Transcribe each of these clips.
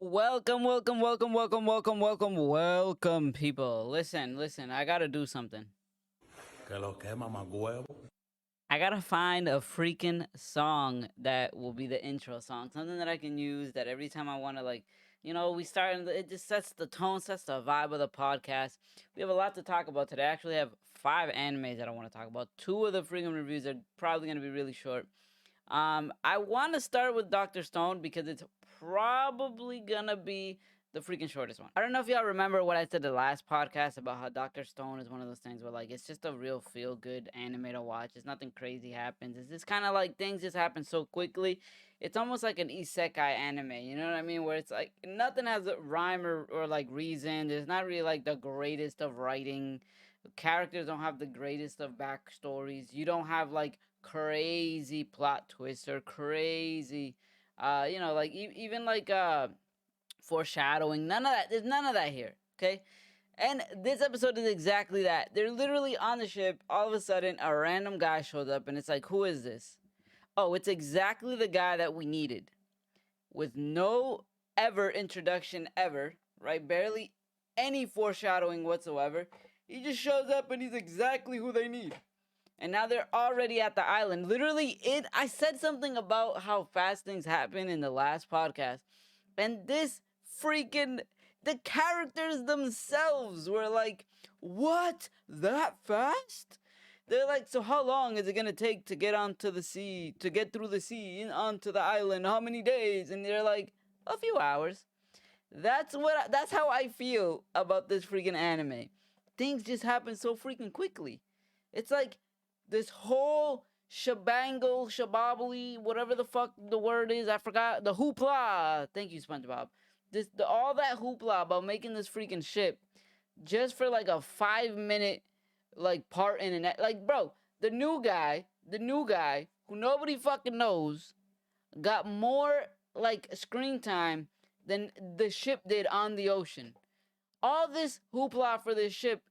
Welcome, people. Listen, I gotta do something. Que lo que mamá huevo. I gotta find a freaking song that will be the intro song. Something that I can use that every time I wanna, like, we start and it just sets the tone, sets the vibe of the podcast. We have a lot to talk about today. I actually have 5 animes that I wanna talk about. Two of the freaking reviews are probably gonna be really short. I want to start with Dr. Stone because it's probably gonna be the freaking shortest one. I don't know if y'all remember what I said the last podcast about how Dr. Stone is one of those things where, like, it's just a real feel good anime to watch. It's nothing crazy happens. It's just kind of like things just happen so quickly. It's almost like an isekai anime, you know what I mean? Where it's like nothing has a rhyme or like reason. There's not really like the greatest of writing. Characters don't have the greatest of backstories. You don't have like crazy plot twists or crazy, like even like foreshadowing. None of that. There's none of that here. Okay. And this episode is exactly that. They're literally on the ship. All of a sudden, a random guy shows up, and it's like, who is this? Oh, it's exactly the guy that we needed, with no ever introduction ever, right? Barely any foreshadowing whatsoever. He just shows up, and he's exactly who they need. And now they're already at the island. Literally, I said something about how fast things happen in the last podcast. And this freaking the characters themselves were like, "What? That fast?" They're like, "So how long is it gonna take to get onto the sea, to get through the sea and onto the island? How many days?" And they're like, "A few hours." That's how I feel about this freaking anime. Things just happen so freaking quickly. It's like this whole shabangle, shabobly, whatever the fuck the word is, I forgot. The hoopla. Thank you, SpongeBob. All that hoopla about making this freaking ship just for like a 5 minute like part in it. Like, bro, the new guy who nobody fucking knows got more like screen time than the ship did on the ocean. All this hoopla for this ship,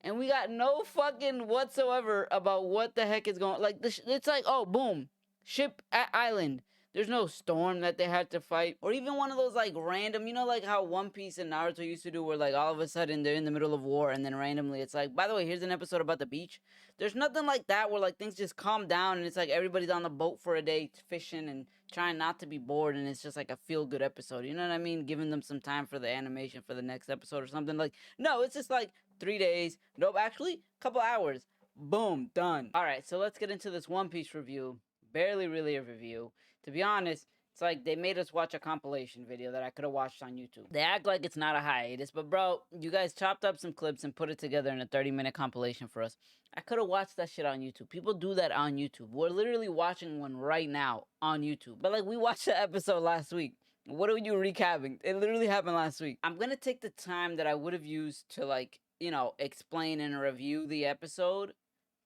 and we got no fucking whatsoever about what the heck is going. Like it's like, oh, boom, ship at island. There's no storm that they had to fight, or even one of those like random, like how One Piece and Naruto used to do, where like all of a sudden they're in the middle of war, and then randomly it's like, by the way, here's an episode about the beach. There's nothing like that where like things just calm down, and it's like everybody's on the boat for a day fishing and trying not to be bored, and it's just like a feel good episode. You know what I mean? Giving them some time for the animation for the next episode or something. Like, no, it's just like 3 days. Nope, actually, a couple hours. Boom, done. All right, so let's get into this One Piece review. Barely really a review. To be honest, it's like they made us watch a compilation video that I could have watched on YouTube. They act like it's not a hiatus, but bro, you guys chopped up some clips and put it together in a 30-minute compilation for us. I could have watched that shit on YouTube. People do that on YouTube. We're literally watching one right now on YouTube. But like, we watched the episode last week. What are you recapping? It literally happened last week. I'm gonna take the time that I would have used to like, explain and review the episode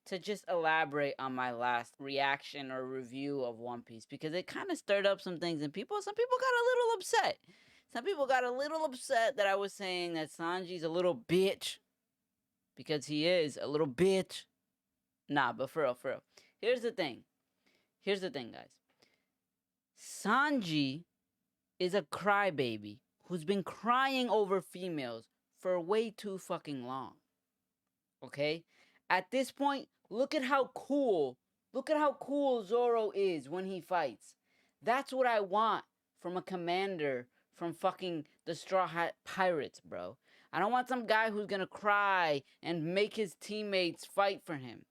to just elaborate on my last reaction or review of One Piece, because it kind of stirred up some things, and some people got a little upset. Some people got a little upset that I was saying that Sanji's a little bitch, because he is a little bitch. Nah, but for real, for real. Here's the thing. Here's the thing, guys. Sanji is a crybaby who's been crying over females for way too fucking long. Okay? At this point, look at how cool Zoro is when he fights. That's what I want from a commander from fucking the Straw Hat Pirates, bro. I don't want some guy who's gonna cry and make his teammates fight for him.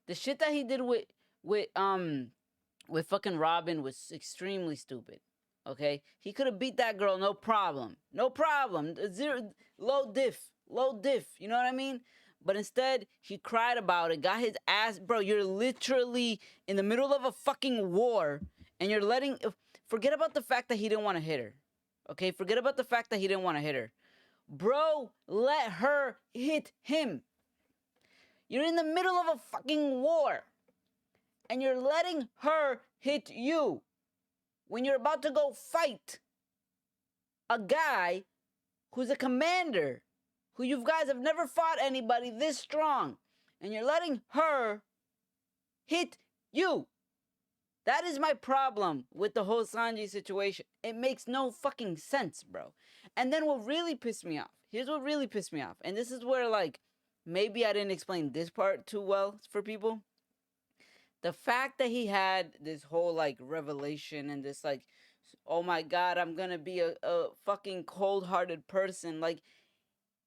The shit that he did with with fucking Robin was extremely stupid. Okay, he could have beat that girl, no problem, no problem. Zero, low diff, low diff. You know what I mean? But instead, he cried about it, got his ass. Bro, you're literally in the middle of a fucking war, and you're letting. Forget about the fact that he didn't want to hit her. Okay, forget about the fact that he didn't want to hit her. Bro, let her hit him. You're in the middle of a fucking war, and you're letting her hit you when you're about to go fight a guy who's a commander, who you guys have never fought anybody this strong, and you're letting her hit you. That is my problem with the whole Sanji situation. It makes no fucking sense, bro. And then what really pissed me off, here's what really pissed me off. And this is where, like, maybe I didn't explain this part too well for people. The fact that he had this whole, like, revelation and this, like, oh my god, I'm gonna be a fucking cold hearted person. Like,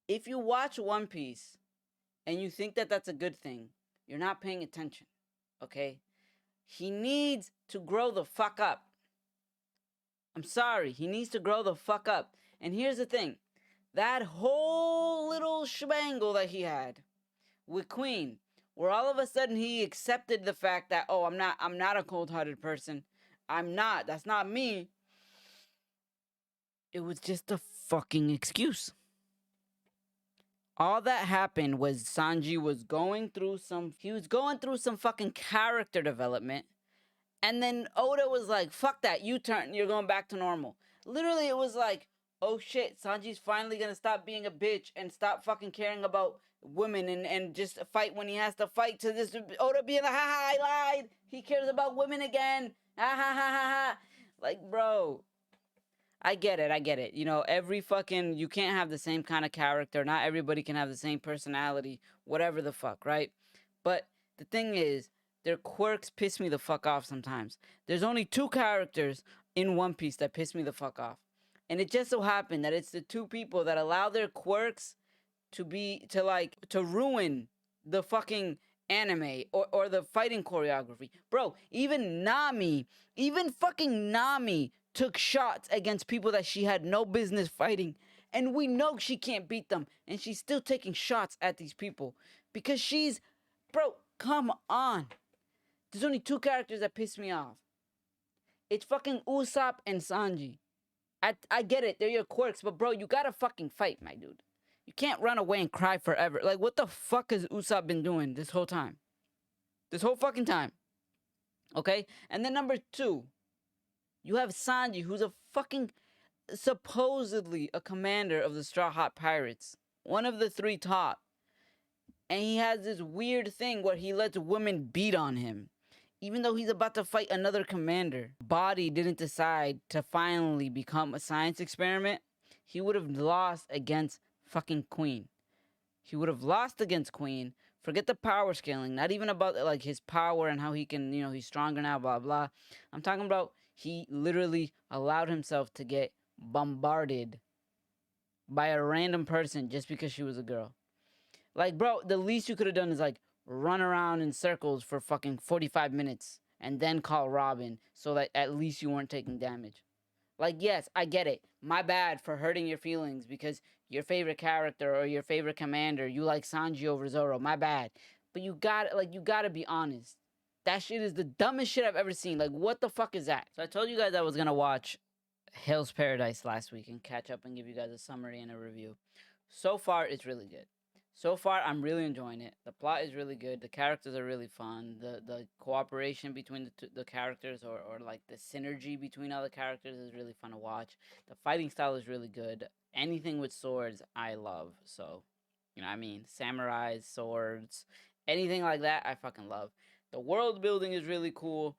if you watch One Piece and you think that that's a good thing, you're not paying attention, okay? He needs to grow the fuck up. I'm sorry, he needs to grow the fuck up. And here's the thing, that whole little shebangle that he had with Queen, where all of a sudden he accepted the fact that, oh, I'm not a cold-hearted person. I'm not. That's not me. It was just a fucking excuse. All that happened was Sanji was going through some fucking character development. And then Oda was like, fuck that, U-turn, you're going back to normal. Literally, it was like, oh shit, Sanji's finally gonna stop being a bitch and stop fucking caring about women and just fight when he has to fight, to this Oda being like, ha, I lied, he cares about women again, ha ha ha ha ha. Like, bro, I get it. You know, every fucking, you can't have the same kind of character. Not everybody can have the same personality, whatever the fuck, right? But the thing is, their quirks piss me the fuck off sometimes. There's only 2 characters in One Piece that piss me the fuck off. And it just so happened that it's the 2 people that allow their quirks to ruin the fucking anime or the fighting choreography. Bro, even fucking Nami took shots against people that she had no business fighting. And we know she can't beat them. And she's still taking shots at these people. Because bro, come on. There's only 2 characters that piss me off. It's fucking Usopp and Sanji. I get it, they're your quirks, but bro, you gotta fucking fight, my dude. You can't run away and cry forever. Like, what the fuck has Usopp been doing this whole time? This whole fucking time. Okay? And then number 2, you have Sanji, who's a fucking, supposedly a commander of the Straw Hat Pirates. One of the 3 top. And he has this weird thing where he lets women beat on him. Even though he's about to fight another commander. Body didn't decide to finally become a science experiment, he would have lost against fucking Queen. He would have lost against Queen. Forget the power scaling. Not even about, like, his power and how he can, you know, he's stronger now, blah, blah. I'm talking about he literally allowed himself to get bombarded by a random person just because she was a girl. Like, bro, the least you could have done is, like, run around in circles for fucking 45 minutes and then call Robin so that at least you weren't taking damage. Like, yes, I get it. My bad for hurting your feelings because your favorite character or your favorite commander, you like Sanji over Zoro. My bad. But you gotta be honest. That shit is the dumbest shit I've ever seen. Like, what the fuck is that? So I told you guys I was gonna watch Hell's Paradise last week and catch up and give you guys a summary and a review. So far, it's really good. So far, I'm really enjoying it. The plot is really good. The characters are really fun. The cooperation between the characters or like the synergy between all the characters is really fun to watch. The fighting style is really good. Anything with swords, I love. So, you know what I mean? Samurais, swords, anything like that, I fucking love. The world building is really cool.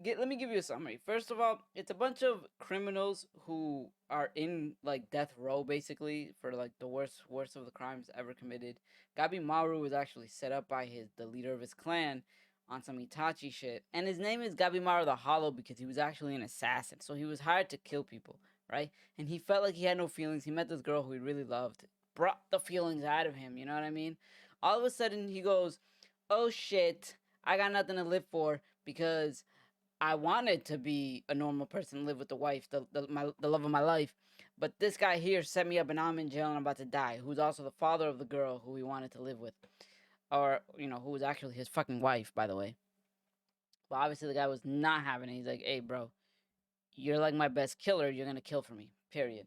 Let me give you a summary. First of all, it's a bunch of criminals who are in, like, death row, basically, for, like, the worst of the crimes ever committed. Gabimaru was actually set up by the leader of his clan on some Itachi shit. And his name is Gabimaru the Hollow because he was actually an assassin. So he was hired to kill people, right? And he felt like he had no feelings. He met this girl who he really loved. Brought the feelings out of him, you know what I mean? All of a sudden, he goes, oh shit, I got nothing to live for because I wanted to be a normal person, live with the wife, the love of my life. But this guy here set me up and I'm in jail and I'm about to die, who's also the father of the girl who he wanted to live with. Or, you know, who was actually his fucking wife, by the way. Well, obviously the guy was not having it. He's like, hey, bro, you're like my best killer. You're going to kill for me, period.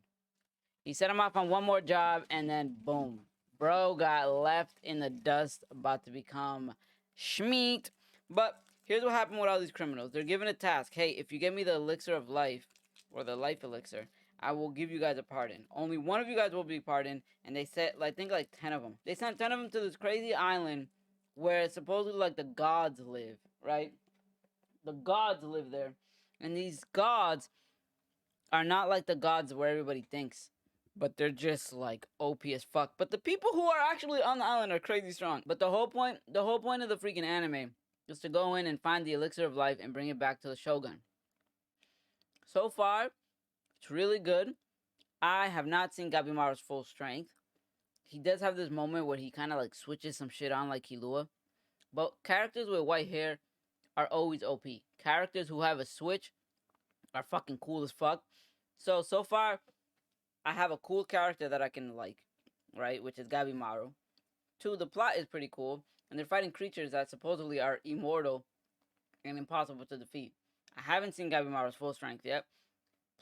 He set him off on one more job and then boom. Bro got left in the dust, about to become Schmeat. But here's what happened with all these criminals. They're given a task. Hey, if you give me the elixir of life, or the life elixir, I will give you guys a pardon. Only one of you guys will be pardoned. And they sent, I think, like 10 of them. They sent 10 of them to this crazy island where supposedly, like, the gods live, right? The gods live there. And these gods are not like the gods where everybody thinks. But they're just like OP as fuck. But the people who are actually on the island are crazy strong. But the whole point of the freaking anime is to go in and find the elixir of life and bring it back to the Shogun. So far, it's really good. I have not seen Gabimaru's full strength. He does have this moment where he kind of like switches some shit on like Killua. But characters with white hair are always OP. Characters who have a switch are fucking cool as fuck. So far, I have a cool character that I can like, right? Which is Gabimaru. 2, the plot is pretty cool. And they're fighting creatures that supposedly are immortal and impossible to defeat. I haven't seen Gabimaru's full strength yet.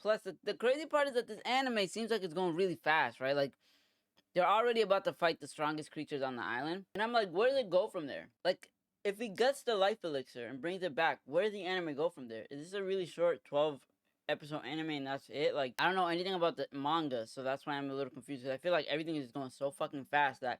Plus, the crazy part is that this anime seems like it's going really fast, right? Like, they're already about to fight the strongest creatures on the island. And I'm like, where do they go from there? Like, if he gets the life elixir and brings it back, where does the anime go from there? Is this a really short 12 episode anime and that's it? Like, I don't know anything about the manga, so that's why I'm a little confused. I feel like everything is going so fucking fast that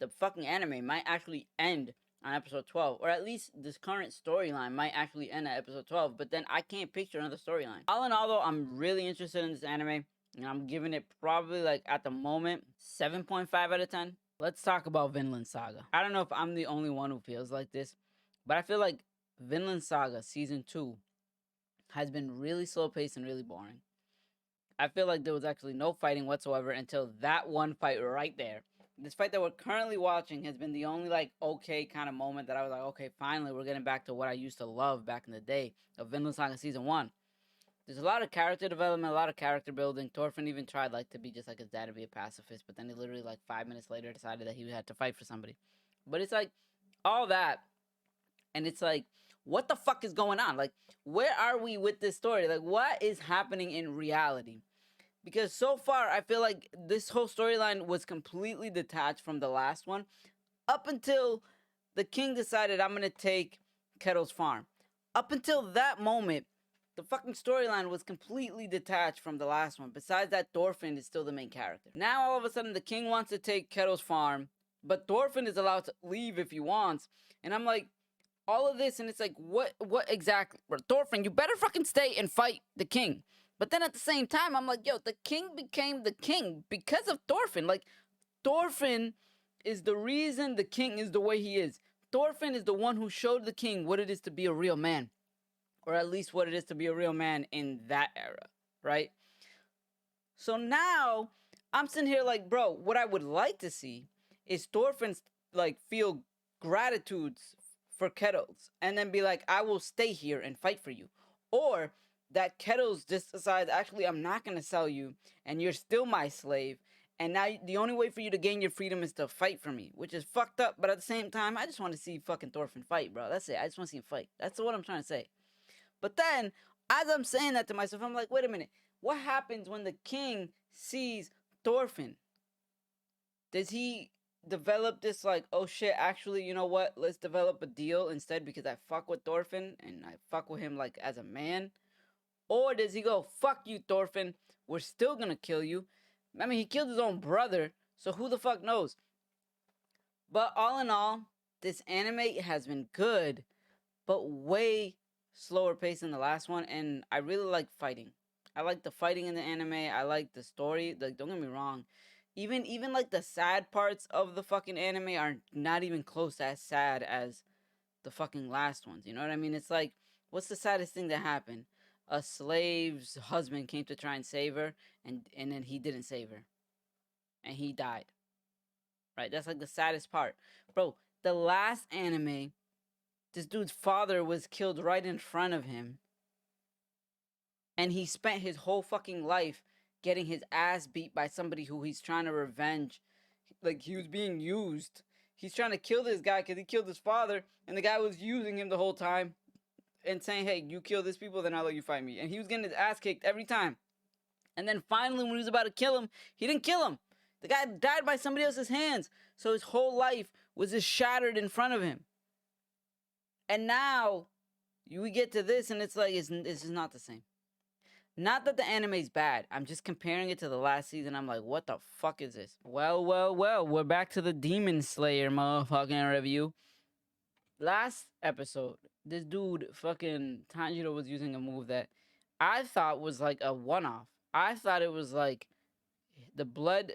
the fucking anime might actually end on episode 12, or at least this current storyline might actually end at episode 12, but then I can't picture another storyline. All in all, though, I'm really interested in this anime, and I'm giving it probably, like, at the moment, 7.5 out of 10. Let's talk about Vinland Saga. I don't know if I'm the only one who feels like this, but I feel like Vinland Saga Season 2 has been really slow-paced and really boring. I feel like there was actually no fighting whatsoever until that one fight right there. This fight that we're currently watching has been the only, like, okay kind of moment that I was like, okay, finally, we're getting back to what I used to love back in the day of Vinland Saga Season 1. There's a lot of character development, a lot of character building. Thorfinn even tried, like, to be just like his dad, to be a pacifist, but then he literally, like, 5 minutes later decided that he had to fight for somebody. But it's, like, all that, and it's, like, what the fuck is going on? Like, where are we with this story? Like, what is happening in reality? Because so far, I feel like this whole storyline was completely detached from the last one. Up until the king decided, I'm going to take Kettle's farm. Up until that moment, the fucking storyline was completely detached from the last one. Besides that, Thorfinn is still the main character. Now, all of a sudden, the king wants to take Kettle's farm. But Thorfinn is allowed to leave if he wants. And I'm like, all of this, and it's like, what exactly? Thorfinn, you better fucking stay and fight the king. But then at the same time, I'm like, yo, the king became the king because of Thorfinn. Like, Thorfinn is the reason the king is the way he is. Thorfinn is the one who showed the king what it is to be a real man. Or at least what it is to be a real man in that era, right? So now, I'm sitting here like, bro, what I would like to see is Thorfinn, like, feel gratitudes for Kettles. And then be like, I will stay here and fight for you. Or that Kettles just decides, actually, I'm not going to sell you, and you're still my slave, and now the only way for you to gain your freedom is to fight for me, which is fucked up, but at the same time, I just want to see fucking Thorfinn fight, bro. That's it. I just want to see him fight. That's what I'm trying to say. But then, as I'm saying that to myself, I'm like, wait a minute. What happens when the king sees Thorfinn? Does he develop this, like, oh shit, actually, you know what? Let's develop a deal instead because I fuck with Thorfinn and I fuck with him, like, as a man? Or does he go, fuck you, Thorfinn, we're still gonna kill you? I mean, he killed his own brother, so who the fuck knows? But all in all, this anime has been good, but way slower pace than the last one, and I really like fighting. I like the fighting in the anime, I like the story, like, don't get me wrong. Even like the sad parts of the fucking anime are not even close to as sad as the fucking last ones, you know what I mean? It's like, what's the saddest thing that happened? A slave's husband came to try and save her, and then he didn't save her. And he died. Right? That's like the saddest part. Bro, the last anime, this dude's father was killed right in front of him. And he spent his whole fucking life getting his ass beat by somebody who he's trying to revenge. Like, he was being used. He's trying to kill this guy because he killed his father, and the guy was using him the whole time and saying, hey, you kill these people, then I'll let you fight me. And he was getting his ass kicked every time. And then finally, when he was about to kill him, he didn't kill him. The guy died by somebody else's hands. So his whole life was just shattered in front of him. And now, we get to this, and it's like, it's just not the same. Not that the anime's bad. I'm just comparing it to the last season. I'm like, what the fuck is this? Well, we're back to the Demon Slayer motherfucking review. Last episode, this dude, fucking Tanjiro, was using a move that I thought was like a one-off. I thought it was like the blood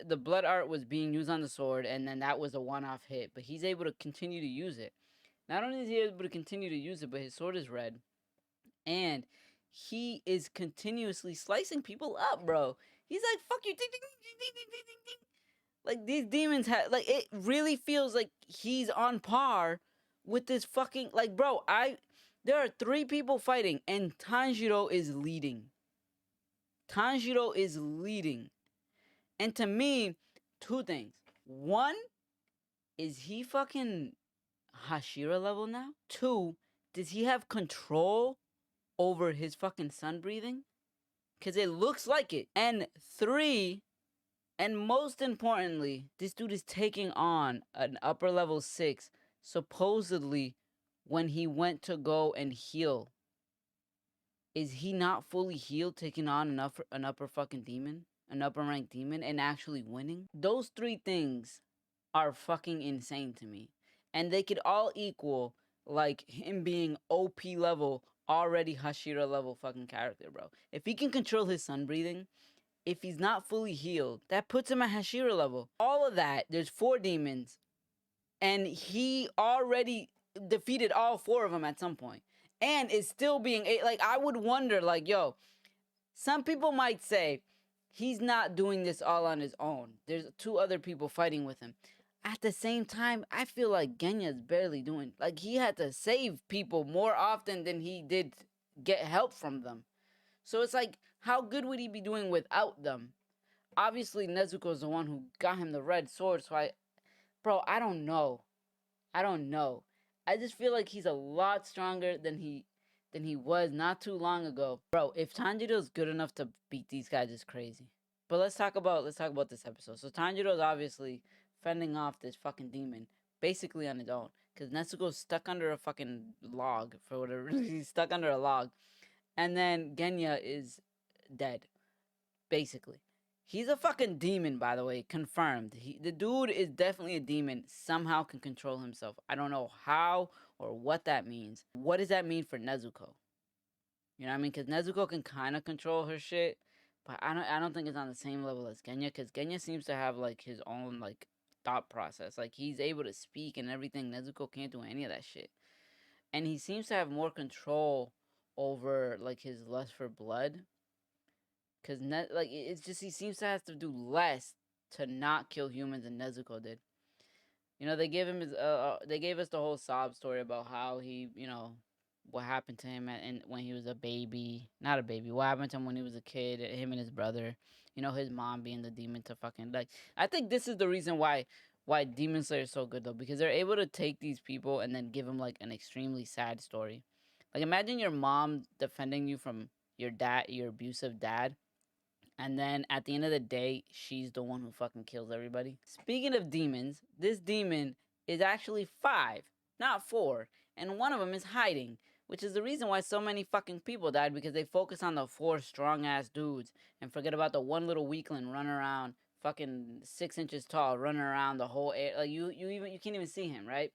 art was being used on the sword, and then that was a one-off hit. But he's able to continue to use it. Not only is he able to continue to use it, but his sword is red, and he is continuously slicing people up, bro. He's like, "Fuck you!" Ding, ding, ding, ding, ding, ding, ding. Like these demons have, like, it really feels like he's on par with this fucking, like, bro. There are 3 people fighting, and Tanjiro is leading. Tanjiro is leading. And to me, 2 things. One, is he fucking Hashira level now? 2, does he have control over his fucking sun breathing? Because it looks like it. And 3, and most importantly, this dude is taking on an upper level 6, supposedly, when he went to go and heal. Is he not fully healed, taking on an upper fucking demon? An upper ranked demon, and actually winning? Those 3 things are fucking insane to me. And they could all equal, like, him being OP level, already Hashira level fucking character, bro. If he can control his sun breathing, if he's not fully healed, that puts him at Hashira level. All of that, there's 4 demons, and he already defeated all 4 of them at some point, and is still being, like, I would wonder, like, yo, some people might say he's not doing this all on his own. There's 2 other people fighting with him. At the same time, I feel like Genya's barely doing, like, he had to save people more often than he did get help from them. So it's like, how good would he be doing without them? Obviously, Nezuko's the one who got him the red sword, so I don't know. I don't know. I just feel like he's a lot stronger than he was not too long ago. Bro, if Tanjiro's good enough to beat these guys, it's crazy. But let's talk about this episode. So Tanjiro's obviously fending off this fucking demon basically on his own, because Nezuko's stuck under a fucking log for whatever reason. He's stuck under a log. And then Genya is dead, basically. He's a fucking demon, by the way, confirmed. The dude is definitely a demon, somehow can control himself. I don't know how or what that means. What does that mean for Nezuko? You know what I mean? Because Nezuko can kind of control her shit, but I don't think it's on the same level as Genya, because Genya seems to have, like, his own, like, thought process. Like, he's able to speak and everything. Nezuko can't do any of that shit. And he seems to have more control over, like, his lust for blood. Because, like, it's just, he seems to have to do less to not kill humans than Nezuko did. You know, they gave us the whole sob story about how he, what happened to him when he was a baby. Not a baby. What happened to him when he was a kid, him and his brother. You know, his mom being the demon to fucking, like, I think this is the reason why Demon Slayer is so good, though, because they're able to take these people and then give them, like, an extremely sad story. Like, imagine your mom defending you from your abusive dad, and then at the end of the day, she's the one who fucking kills everybody. Speaking of demons, this demon is actually 5, not 4. And one of them is hiding, which is the reason why so many fucking people died, because they focus on the 4 strong ass dudes and forget about the one little weakling running around, fucking 6 inches tall, running around the whole air. Like, you can't even see him, right?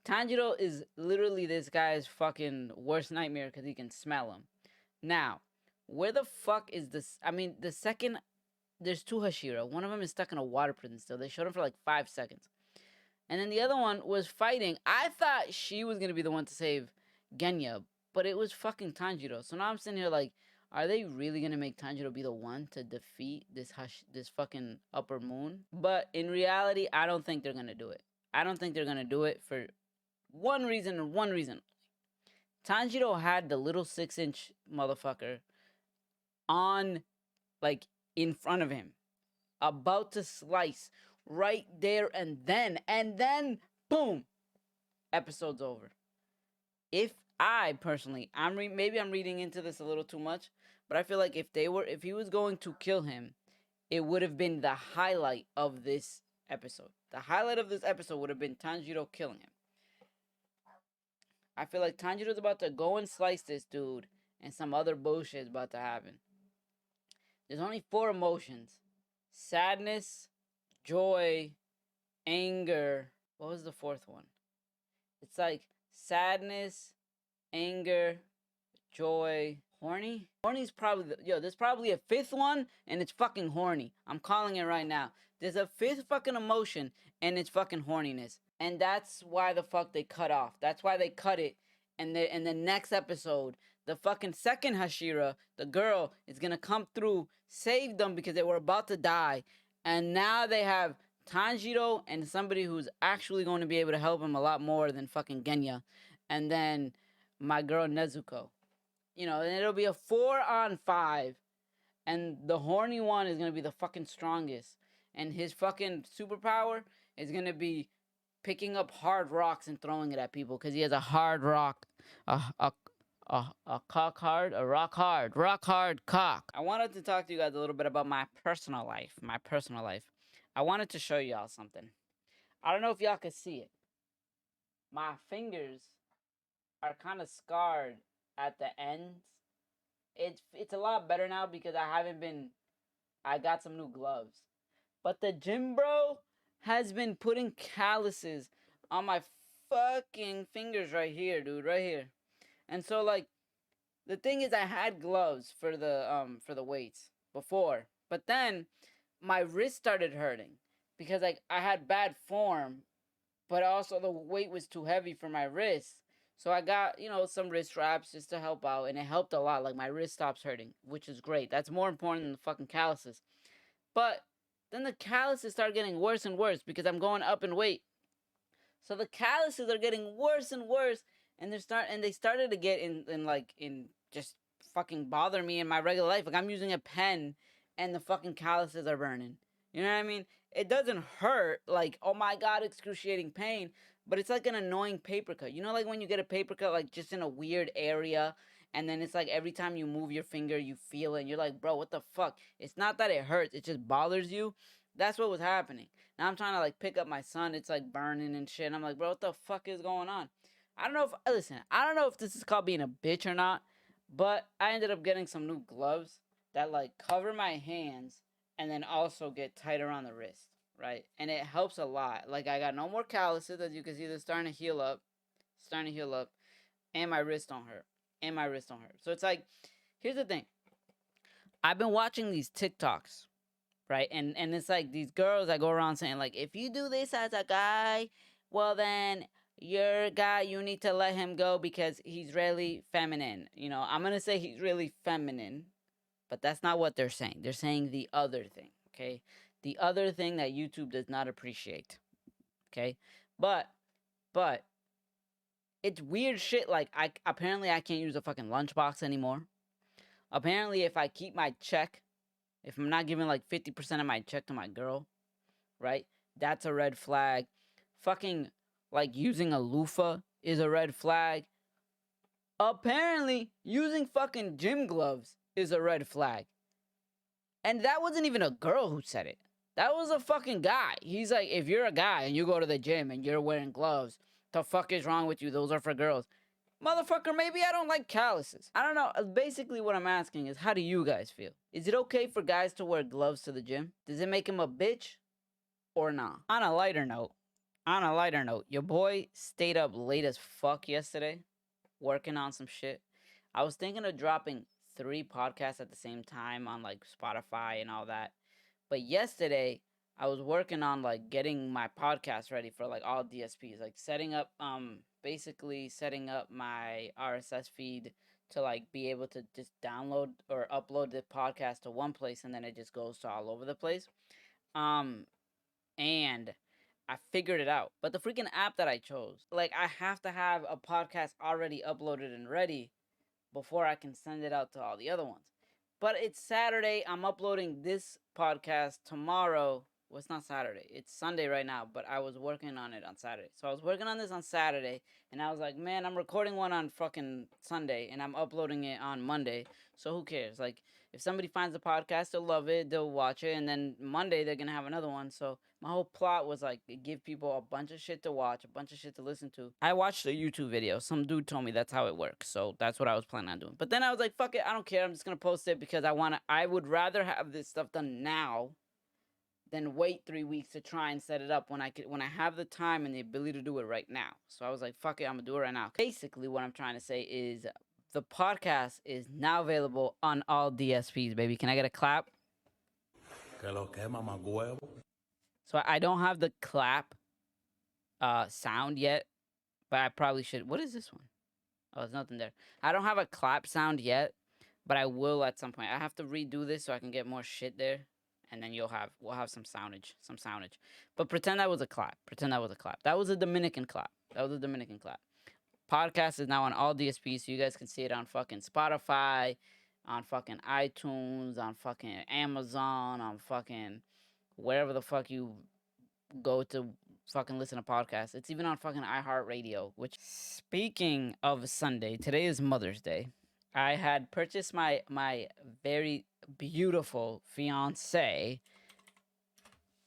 Tanjiro is literally this guy's fucking worst nightmare because he can smell him. Now, where the fuck is this? I mean, the second, there's 2 Hashira. One of them is stuck in a water prison still. They showed him for like 5 seconds. And then the other one was fighting. I thought she was going to be the one to save Genya, but it was fucking Tanjiro. So now I'm sitting here like, are they really going to make Tanjiro be the one to defeat this fucking upper moon? But in reality, I don't think they're going to do it. I don't think they're going to do it for one reason and one reason. Tanjiro had the little 6-inch motherfucker on, like, in front of him, about to slice right there, and then boom, episode's over. If I personally, maybe I'm reading into this a little too much, but I feel like if he was going to kill him, it would have been the highlight of this episode. The highlight of this episode would have been Tanjiro killing him. I feel like Tanjiro's about to go and slice this dude, and some other bullshit is about to happen. There's only 4 emotions: sadness, joy, anger. What was the 4th one? It's like sadness, anger, joy, horny. Horny's probably there's probably a fifth one, and it's fucking horny. I'm calling it right now. There's a fifth fucking emotion, and it's fucking horniness, and that's why the fuck they cut off. That's why they cut it. And in the next episode, the fucking second Hashira, the girl, is gonna come through, save them because they were about to die, and now they have Tanjiro and somebody who's actually going to be able to help him a lot more than fucking Genya, and then my girl Nezuko. And it'll be a 4-on-5, and the horny one is gonna be the fucking strongest, and his fucking superpower is gonna be picking up hard rocks and throwing it at people because he has a hard rock, a cock hard, a rock hard cock. I wanted to talk to you guys a little bit about my personal life. I wanted to show y'all something. I don't know if y'all can see it. My fingers are kind of scarred at the ends. It's a lot better now because I got some new gloves. But the gym bro has been putting calluses on my fucking fingers right here, dude, right here. And so like the thing is I had gloves for the weights before, but then my wrist started hurting because like I had bad form, but also the weight was too heavy for my wrist. So I got, some wrist wraps just to help out, and it helped a lot. Like my wrist stops hurting, which is great. That's more important than the fucking calluses. But then the calluses start getting worse and worse because I'm going up in weight. So the calluses are getting worse and worse, and they started to get in just fucking bother me in my regular life. Like I'm using a pen, and the fucking calluses are burning. You know what I mean? It doesn't hurt like, oh my god, excruciating pain, but it's like an annoying paper cut. You know, like when you get a paper cut like just in a weird area, and then it's like every time you move your finger you feel it and you're like, bro, what the fuck? It's not that it hurts, it just bothers you. That's what was happening. Now I'm trying to like pick up my son, it's like burning and shit. And I'm like, bro, what the fuck is going on? I don't know if this is called being a bitch or not, but I ended up getting some new gloves that like cover my hands and then also get tight around the wrist, right? And it helps a lot. Like I got no more calluses, as you can see, they're starting to heal up, and my wrist don't hurt, So it's like, here's the thing. I've been watching these TikToks, right? And it's like these girls that go around saying like, if you do this as a guy, well then your guy, you need to let him go because he's really feminine. I'm gonna say he's really feminine, but that's not what they're saying. They're saying the other thing, okay? The other thing that YouTube does not appreciate, okay? But it's weird shit. Like I can't use a fucking lunchbox anymore. Apparently, if I keep my check, if I'm not giving like 50% of my check to my girl, right? That's a red flag. Fucking like using a loofah is a red flag. Apparently, using fucking gym gloves is a red flag. And that wasn't even a girl who said it. That was a fucking guy. He's like, if you're a guy and you go to the gym and you're wearing gloves, the fuck is wrong with you? Those are for girls. Motherfucker, maybe I don't like calluses. I don't know. Basically, what I'm asking is, how do you guys feel? Is it okay for guys to wear gloves to the gym? Does it make him a bitch or not? On a lighter note, your boy stayed up late as fuck yesterday working on some shit. I was thinking of dropping 3 podcasts at the same time on like Spotify and all that. But yesterday I was working on like getting my podcast ready for like all DSPs, like basically setting up my RSS feed to like be able to just download or upload the podcast to one place and then it just goes to all over the place. And I figured it out. But the freaking app that I chose, like I have to have a podcast already uploaded and ready before I can send it out to all the other ones. But it's Saturday. I'm uploading this podcast tomorrow. Well, it's not Saturday. It's Sunday right now, but I was working on it on Saturday. So I was working on this on Saturday, and I was like, man, I'm recording one on fucking Sunday, and I'm uploading it on Monday. So who cares? Like, if somebody finds the podcast, they'll love it, they'll watch it, and then Monday they're gonna have another one. So my whole plot was like give people a bunch of shit to watch, a bunch of shit to listen to. I watched a YouTube video. Some dude told me that's how it works, so that's what I was planning on doing. But then I was like, fuck it, I don't care. I'm just gonna post it because I would rather have this stuff done now than wait 3 weeks to try and set it up when I have the time and the ability to do it right now. So I was like, fuck it, I'm gonna do it right now. Basically, what I'm trying to say is the podcast is now available on all DSPs, baby. Can I get a clap? Que lo que mamá huevo. So I don't have the clap sound yet, but I probably should. What is this one? Oh, there's nothing there. I don't have a clap sound yet, but I will at some point. I have to redo this so I can get more shit there, and then we'll have some soundage, But pretend that was a clap. Pretend that was a clap. That was a Dominican clap. That was a Dominican clap. Podcast is now on all DSPs, so you guys can see it on fucking Spotify, on fucking iTunes, on fucking Amazon, on fucking wherever the fuck you go to fucking listen to podcasts. It's even on fucking iHeartRadio. Which, speaking of Sunday, today is Mother's Day. I had purchased my very beautiful fiance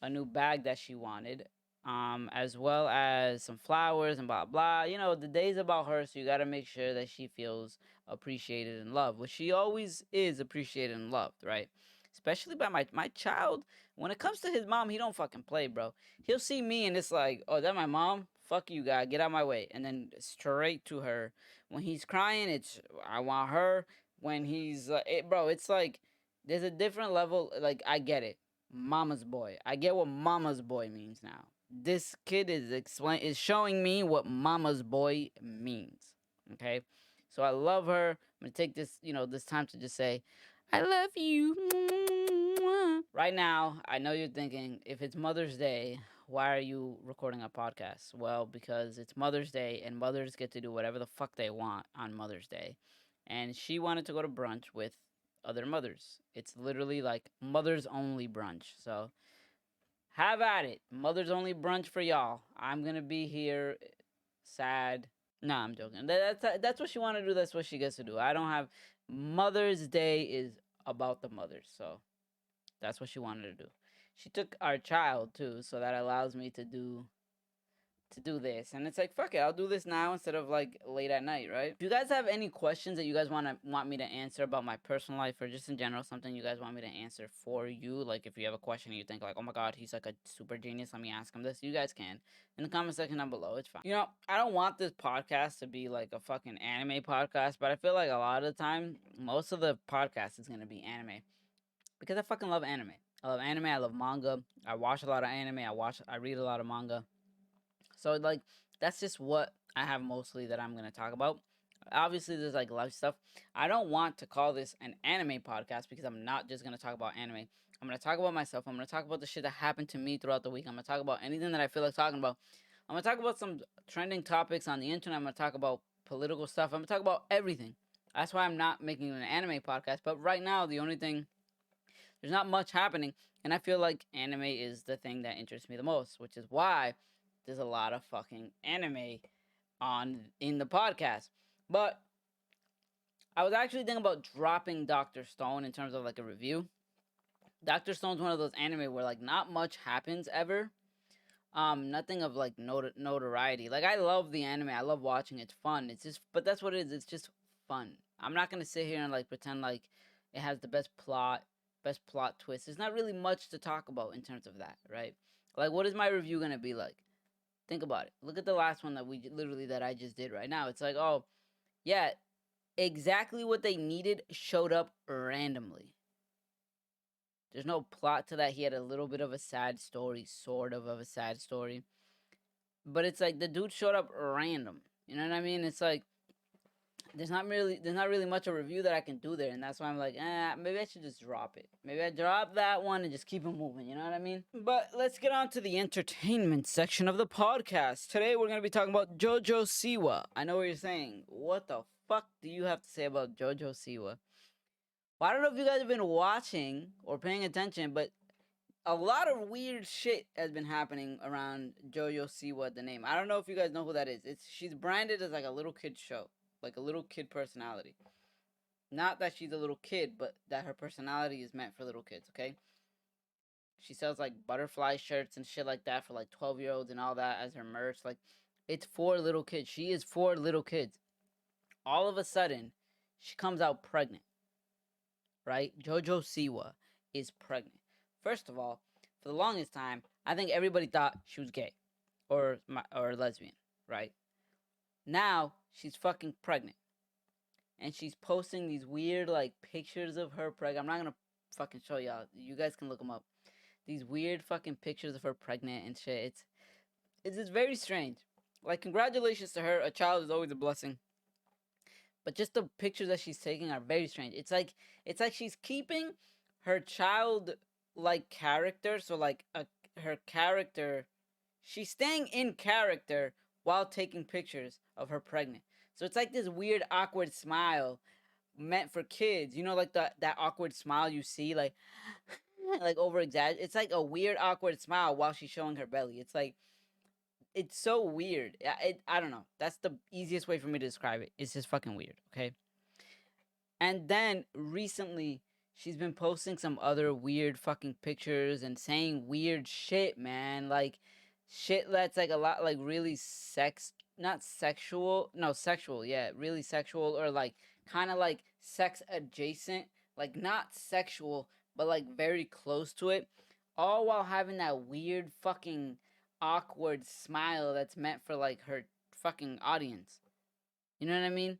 a new bag that she wanted, as well as some flowers and blah blah. You know, the day's about her, so you got to make sure that she feels appreciated and loved, which she always is appreciated and loved, right? Especially by my child. When it comes to his mom, he don't fucking play, bro. He'll see me and it's like, oh, that my mom? Fuck you, guy. Get out my way. And then straight to her. When he's crying, it's I want her. When he's bro, it's like there's a different level. Like I get it, mama's boy. I get what mama's boy means now. This kid is showing me what mama's boy means. Okay, so I love her. I'm gonna take this time to just say, I love you. Right now, I know you're thinking, if it's Mother's Day, why are you recording a podcast? Well, because it's Mother's Day and mothers get to do whatever the fuck they want on Mother's Day. And she wanted to go to brunch with other mothers. It's literally like mothers only brunch. So have at it. Mothers only brunch for y'all. I'm going to be here sad. Nah, I'm joking. That's what she wanted to do. That's what she gets to do. I don't have Mother's Day is about the mothers. So that's what she wanted to do. She took our child too, so that allows me to do this. And it's like, fuck it, I'll do this now instead of like late at night, right? If you guys have any questions that you guys want me to answer about my personal life or just in general, something you guys want me to answer for you, like if you have a question and you think like, oh my god, he's like a super genius, let me ask him this, you guys can in the comment section down below. It's fine. You know, I don't want this podcast to be like a fucking anime podcast, but I feel like a lot of the time, most of the podcast is gonna be anime because I fucking love anime. I love anime. I love manga. I watch a lot of anime. I read a lot of manga. So like that's just what I have mostly that I'm gonna talk about. Obviously, there's like life stuff. I don't want to call this an anime podcast because I'm not just gonna talk about anime. I'm gonna talk about myself. I'm gonna talk about the shit that happened to me throughout the week. I'm gonna talk about anything that I feel like talking about. I'm gonna talk about some trending topics on the internet. I'm gonna talk about political stuff. I'm gonna talk about everything. That's why I'm not making an anime podcast. But right now, the only thing there's not much happening, and I feel like anime is the thing that interests me the most, which is why there's a lot of fucking anime on in the podcast. But I was actually thinking about dropping Doctor Stone in terms of like a review. Doctor Stone's one of those anime where like not much happens ever. Nothing of like notoriety. Like I love the anime. I love watching. It's fun. It's just, but that's what it is. It's just fun. I'm not gonna sit here and like pretend like it has the best plot twist. There's not really much to talk about in terms of that, right? Like, what is my review gonna be like? Think about it. Look at the last one that I just did right now. It's like, oh, yeah, exactly what they needed showed up randomly. There's no plot to that. He had a little bit of a sad story, sort of a sad story. But it's like the dude showed up random. You know what I mean? It's like there's not really much a review that I can do there, and that's why I'm like, maybe I should just drop it. Maybe I drop that one and just keep it moving. You know what I mean? But let's get on to the entertainment section of the podcast. Today we're gonna be talking about Jojo Siwa. I know what you're saying. What the fuck do you have to say about Jojo Siwa? Well, I don't know if you guys have been watching or paying attention, but a lot of weird shit has been happening around Jojo Siwa, the name. I don't know if you guys know who that is. She's branded as like a little kid show, like a little kid personality. Not that she's a little kid, but that her personality is meant for little kids, okay? She sells like butterfly shirts and shit like that for like 12-year-olds and all that as her merch. Like, it's for little kids. She is for little kids. All of a sudden, she comes out pregnant, right? Jojo Siwa is pregnant. First of all, for the longest time, I think everybody thought she was gay or lesbian, right? Now she's fucking pregnant, and she's posting these weird like pictures of her pregnant. I'm not gonna fucking show y'all. You guys can look them up. These weird fucking pictures of her pregnant and shit. It's just very strange. Like, congratulations to her. A child is always a blessing. But just the pictures that she's taking are very strange. It's like she's keeping her child like character. So like her character, she's staying in character while taking pictures of her pregnant. So it's like this weird awkward smile meant for kids. You know, like that awkward smile you see, like like over exaggerated. It's like a weird awkward smile while she's showing her belly. It's so weird. I don't know. That's the easiest way for me to describe it. It's just fucking weird, okay? And then recently, she's been posting some other weird fucking pictures and saying weird shit, man. Like, shit that's like a lot, like really not sexual, no, sexual, yeah, really sexual, or like kind of like sex adjacent, like not sexual, but like very close to it. All while having that weird fucking awkward smile that's meant for like her fucking audience. You know what I mean?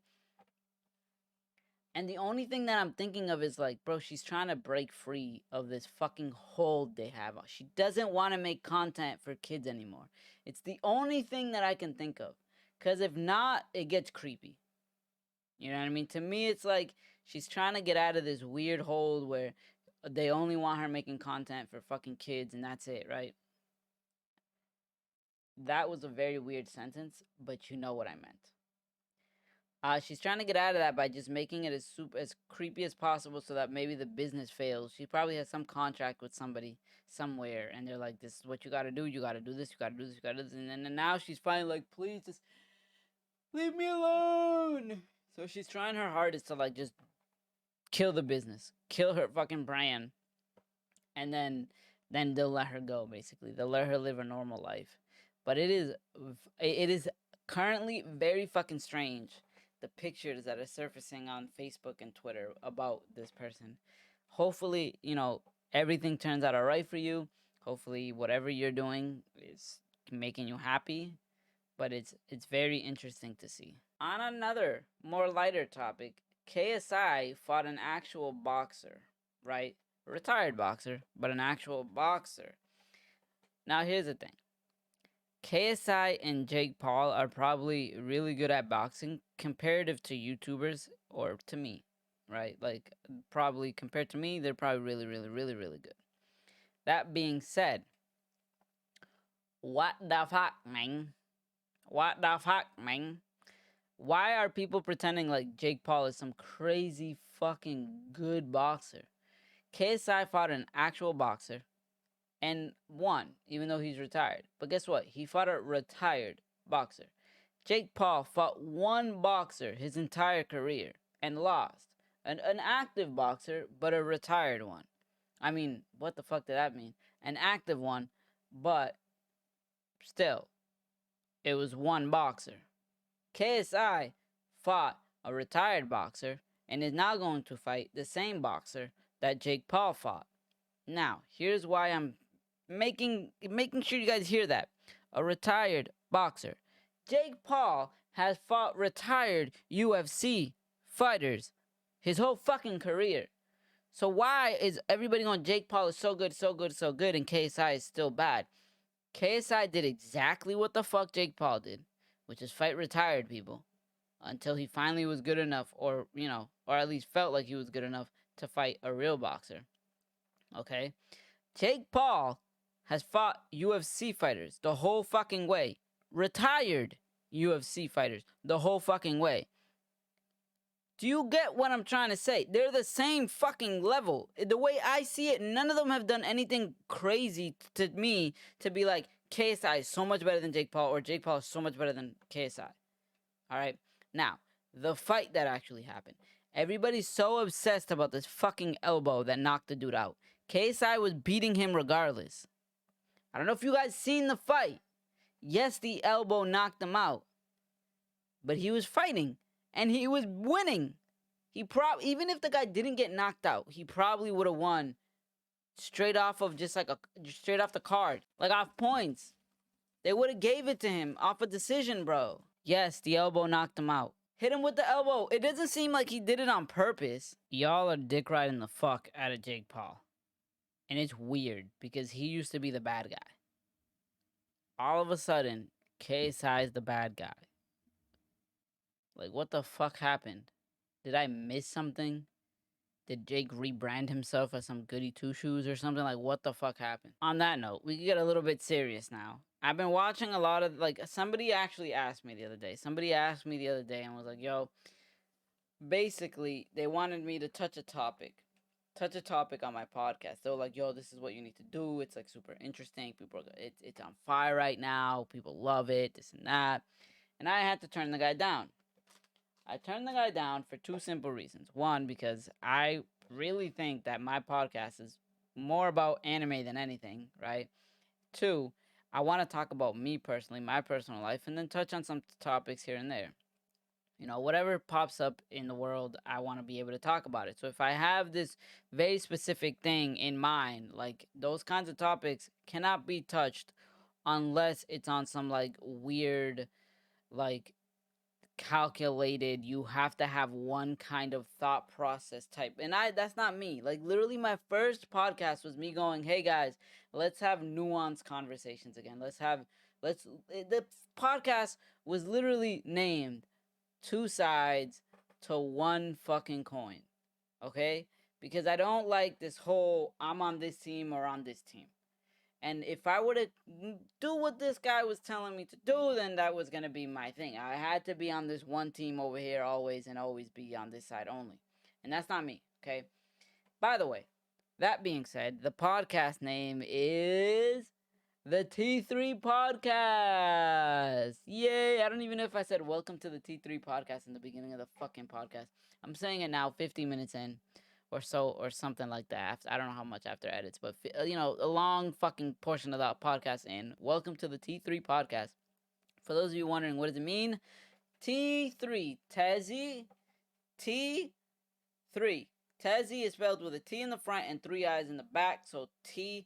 And the only thing that I'm thinking of is like, bro, she's trying to break free of this fucking hold they have. She doesn't want to make content for kids anymore. It's the only thing that I can think of. Because if not, it gets creepy. You know what I mean? To me, it's like she's trying to get out of this weird hold where they only want her making content for fucking kids and that's it, right? That was a very weird sentence, but you know what I meant. She's trying to get out of that by just making it as creepy as possible, so that maybe the business fails. She probably has some contract with somebody somewhere, and they're like, "This is what you got to do. You got to do this. You got to do this. You got to do this." And then now she's finally like, "Please, just leave me alone." So she's trying her hardest to like just kill the business, kill her fucking brand, and then they'll let her go. Basically, they'll let her live a normal life. But it is currently very fucking strange, the pictures that are surfacing on Facebook and Twitter about this person. Hopefully, everything turns out all right for you. Hopefully, whatever you're doing is making you happy. But it's very interesting to see. On another more lighter topic, KSI fought an actual boxer, right? A retired boxer, but an actual boxer. Now here's the thing. KSI and Jake Paul are probably really good at boxing comparative to YouTubers or to me, right? Like, probably compared to me, they're probably really, really, really, really good. That being said, what the fuck, man? What the fuck, man? Why are people pretending like Jake Paul is some crazy fucking good boxer? KSI fought an actual boxer and won, even though he's retired. But guess what? He fought a retired boxer. Jake Paul fought one boxer his entire career and lost. An active boxer, but a retired one. I mean, what the fuck did that mean? An active one, but still, it was one boxer. KSI fought a retired boxer and is now going to fight the same boxer that Jake Paul fought. Now, here's why I'm making sure you guys hear that. A retired boxer. Jake Paul has fought retired UFC fighters his whole fucking career. So why is everybody going Jake Paul is so good, so good, so good, and KSI is still bad? KSI did exactly what the fuck Jake Paul did, which is fight retired people until he finally was good enough, or at least felt like he was good enough to fight a real boxer. Okay? Jake Paul has fought UFC fighters the whole fucking way. Retired UFC fighters the whole fucking way. Do you get what I'm trying to say? They're the same fucking level. The way I see it, none of them have done anything crazy to me to be like, KSI is so much better than Jake Paul, or Jake Paul is so much better than KSI. Alright? Now, the fight that actually happened. Everybody's so obsessed about this fucking elbow that knocked the dude out. KSI was beating him regardless. I don't know if you guys seen the fight. Yes, the elbow knocked him out. But he was fighting. And he was winning. Even if the guy didn't get knocked out, he probably would have won straight off of straight off the card, like off points. They would have gave it to him off a decision, bro. Yes, the elbow knocked him out. Hit him with the elbow. It doesn't seem like he did it on purpose. Y'all are dick riding the fuck out of Jake Paul. And it's weird because he used to be the bad guy. All of a sudden, KSI is the bad guy. Like, what the fuck happened? Did I miss something? Did Jake rebrand himself as some goody two shoes or something? Like, what the fuck happened? On that note, we can get a little bit serious now. I've been watching a lot of, like, somebody actually asked me the other day. Somebody asked me the other day and was like, yo, basically, they wanted me to touch a topic on my podcast. They were like, yo, this is what you need to do. It's, like, super interesting. People are, it's on fire right now. People love it, this and that. And I had to turn the guy down. I turned the guy down for two simple reasons. One, because I really think that my podcast is more about anime than anything, right? Two, I want to talk about me personally, my personal life, and then touch on some topics here and there. You know, whatever pops up in the world, I want to be able to talk about it. So if I have this very specific thing in mind, like those kinds of topics cannot be touched unless it's on some like weird, like calculated, you have to have one kind of thought process type, and that's not me. Like literally my first podcast was me going, hey guys, let's have nuanced conversations again. The podcast was literally named two sides to one fucking coin. Okay, because I don't like this whole I'm on this team or on this team. And if I were to do what this guy was telling me to do, then that was going to be my thing. I had to be on this one team over here always and always be on this side only. And that's not me, okay? By the way, that being said, the podcast name is the T3 Podcast. Yay! I don't even know if I said welcome to the T3 Podcast in the beginning of the fucking podcast. I'm saying it now, 50 minutes in or so, or something like that. I don't know how much after edits, but you know, a long fucking portion of that podcast in. Welcome to the T3 Podcast. For those of you wondering, what does it mean? T3, Tehziii, T3. Tehziii is spelled with a T in the front and three I's in the back, so T3.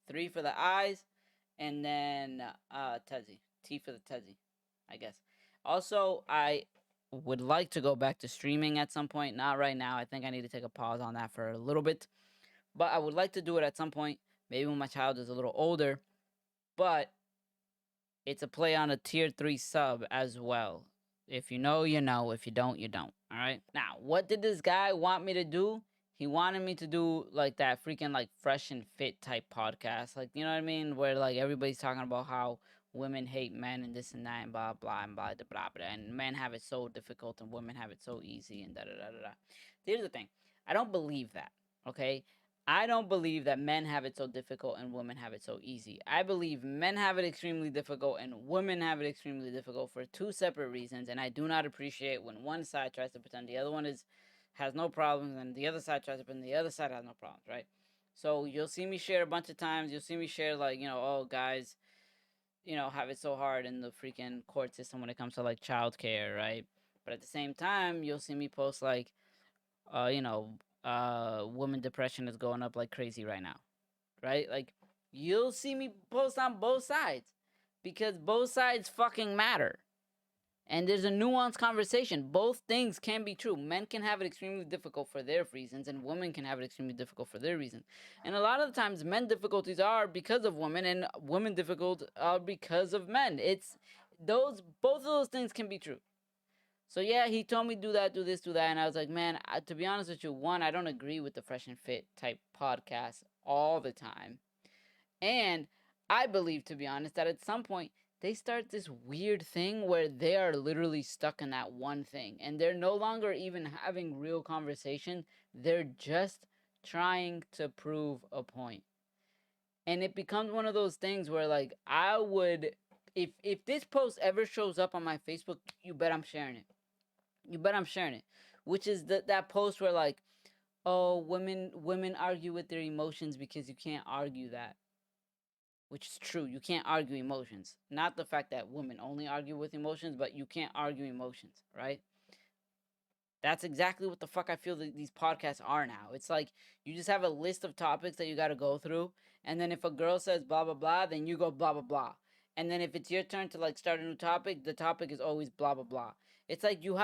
3 for the I's, and then Tehziii. T for the Tehziii, I guess. Also, I would like to go back to streaming at some point. Not right now. I think I need to take a pause on that for a little bit. But I would like to do it at some point. Maybe when my child is a little older. But it's a play on a tier 3 sub as well. If you know, you know. If you don't, you don't. All right? Now, what did this guy want me to do? He wanted me to do like that freaking like fresh and fit type podcast. Like, you know what I mean? Where like everybody's talking about how women hate men and this and that and blah blah and blah blah blah, and men have it so difficult and women have it so easy and da da da da. Here's the thing. I don't believe that. Okay? I don't believe that men have it so difficult and women have it so easy. I believe men have it extremely difficult and women have it extremely difficult for two separate reasons, and I do not appreciate when one side tries to pretend the other one has no problems and the other side tries to pretend the other side has no problems, right? So you'll see me share a bunch of times. You'll see me share like, you know, oh guys, you know, have it so hard in the freaking court system when it comes to like childcare, right? But at the same time, you'll see me post like, you know, women depression is going up like crazy right now, right? Like, you'll see me post on both sides because both sides fucking matter. And there's a nuanced conversation. Both things can be true. Men can have it extremely difficult for their reasons, and women can have it extremely difficult for their reasons. And a lot of the times, men difficulties are because of women, and women difficult are because of men. It's those both of those things can be true. So yeah, he told me do that, do this, do that, and I was like, man, to be honest with you, one, I don't agree with the fresh and fit type podcast all the time, and I believe, to be honest, that at some point they start this weird thing where they are literally stuck in that one thing, and they're no longer even having real conversation. They're just trying to prove a point, and it becomes one of those things where like I would, if this post ever shows up on my Facebook, you bet I'm sharing it. You bet I'm sharing it. Which is that post where like, oh, women argue with their emotions because you can't argue that. Which is true. You can't argue emotions. Not the fact that women only argue with emotions, but you can't argue emotions, right? That's exactly what the fuck I feel that these podcasts are now. It's like you just have a list of topics that you got to go through, and then if a girl says blah blah blah, then you go blah blah blah. And then if it's your turn to like start a new topic, the topic is always blah blah blah. It's like you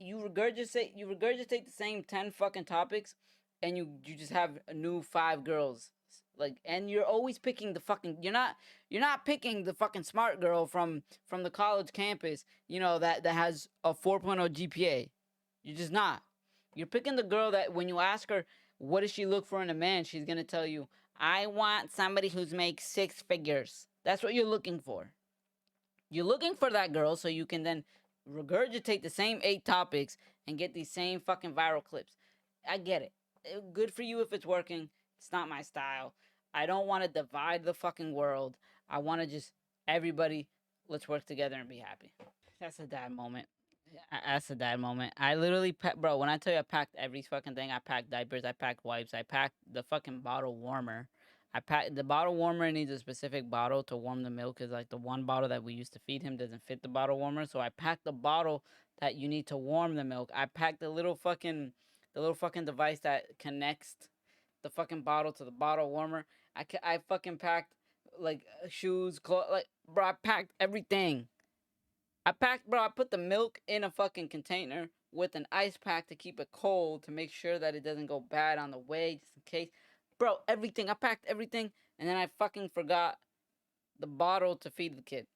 regurgitate the same 10 fucking topics, and you just have a new 5 girls. Like, and you're always picking the fucking you're not picking the fucking smart girl from the college campus, that has a 4.0 GPA. You're just not. You're picking the girl that when you ask her what does she look for in a man, she's gonna tell you, I want somebody who's makes 6 figures. That's what you're looking for. You're looking for that girl so you can then regurgitate the same 8 topics and get these same fucking viral clips. I get it. Good for you if it's working. It's not my style. I don't want to divide the fucking world. I want to just everybody, let's work together and be happy. That's a dad moment. That's a dad moment. I literally, bro. When I tell you I packed every fucking thing, I packed diapers, I packed wipes, I packed the fucking bottle warmer. I packed the bottle warmer needs a specific bottle to warm the milk. Cause like the one bottle that we used to feed him doesn't fit the bottle warmer. So I packed the bottle that you need to warm the milk. I packed the little fucking device that connects the fucking bottle to the bottle warmer. I fucking packed like shoes, clothes, like bro. I packed everything. I put the milk in a fucking container with an ice pack to keep it cold to make sure that it doesn't go bad on the way, just in case. Bro, everything. I packed everything, and then I fucking forgot the bottle to feed the kid.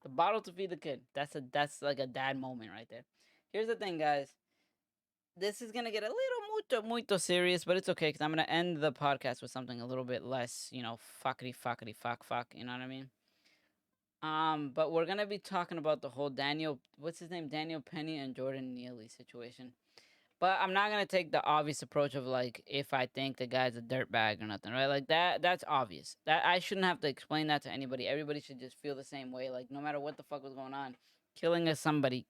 The bottle to feed the kid. That's like a dad moment right there. Here's the thing, guys. This is gonna get a little muito serious, but it's okay because I'm gonna end the podcast with something a little bit less, fuckity fuckity fuck fuck. You know what I mean? But we're gonna be talking about the whole what's his name, Daniel Penny and Jordan Neely situation. But I'm not gonna take the obvious approach of like if I think the guy's a dirtbag or nothing, right? Like that. That's obvious. That I shouldn't have to explain that to anybody. Everybody should just feel the same way. Like no matter what the fuck was going on, killing somebody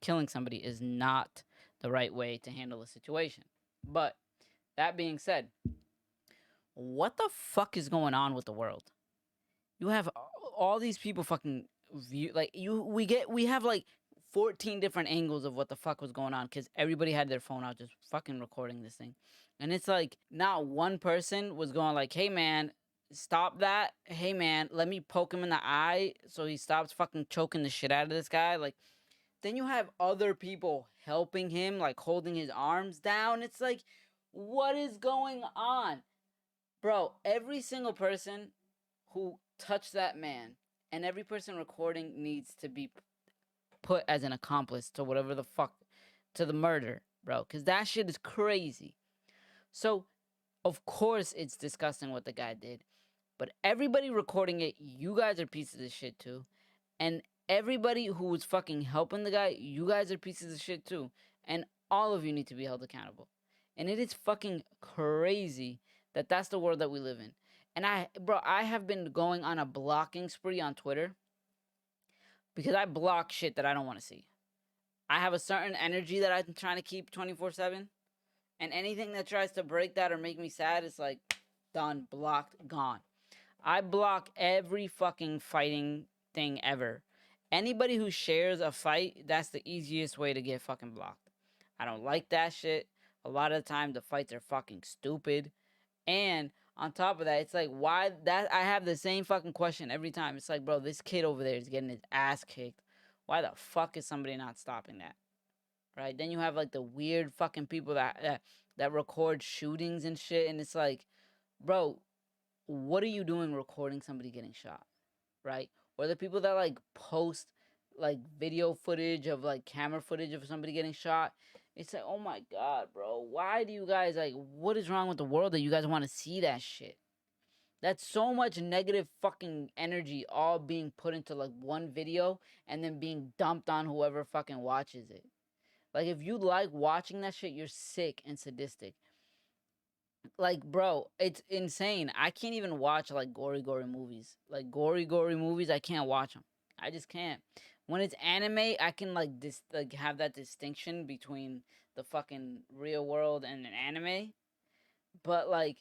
is not the right way to handle a situation. But that being said, what the fuck is going on with the world? You have all these people fucking view like we have like 14 different angles of what the fuck was going on because everybody had their phone out just fucking recording this thing. And it's like not one person was going like, hey man, stop that. Hey man, let me poke him in the eye so he stops fucking choking the shit out of this guy. Like then you have other people helping him, like holding his arms down. It's like, what is going on? Bro, every single person who touched that man and every person recording needs to be put as an accomplice to whatever the fuck, to the murder, bro. Because that shit is crazy. So, of course, it's disgusting what the guy did. But everybody recording it, you guys are pieces of shit too. And everybody who was fucking helping the guy, you guys are pieces of shit too. And all of you need to be held accountable. And it is fucking crazy that that's the world that we live in. And I have been going on a blocking spree on Twitter because I block shit that I don't want to see. I have a certain energy that I'm trying to keep 24/7. And anything that tries to break that or make me sad is like, done, blocked, gone. I block every fucking fighting thing ever. Anybody who shares a fight, that's the easiest way to get fucking blocked. I don't like that shit. A lot of the time, the fights are fucking stupid. And on top of that, it's like, why that I have the same fucking question every time. It's like, bro, this kid over there is getting his ass kicked. Why the fuck is somebody not stopping that? Right? Then you have like the weird fucking people that record shootings and shit, and it's like, bro, what are you doing recording somebody getting shot? Right? Or the people that like post like video footage of like camera footage of somebody getting shot. It's like, oh my god, bro, why do you guys like? What is wrong with the world that you guys want to see that shit? That's so much negative fucking energy all being put into like one video and then being dumped on whoever fucking watches it. Like if you like watching that shit, you're sick and sadistic. Like bro, it's insane. I can't even watch like gory movies. Like gory movies, I can't watch them. I just can't. When it's anime, I can like like have that distinction between the fucking real world and an anime. But like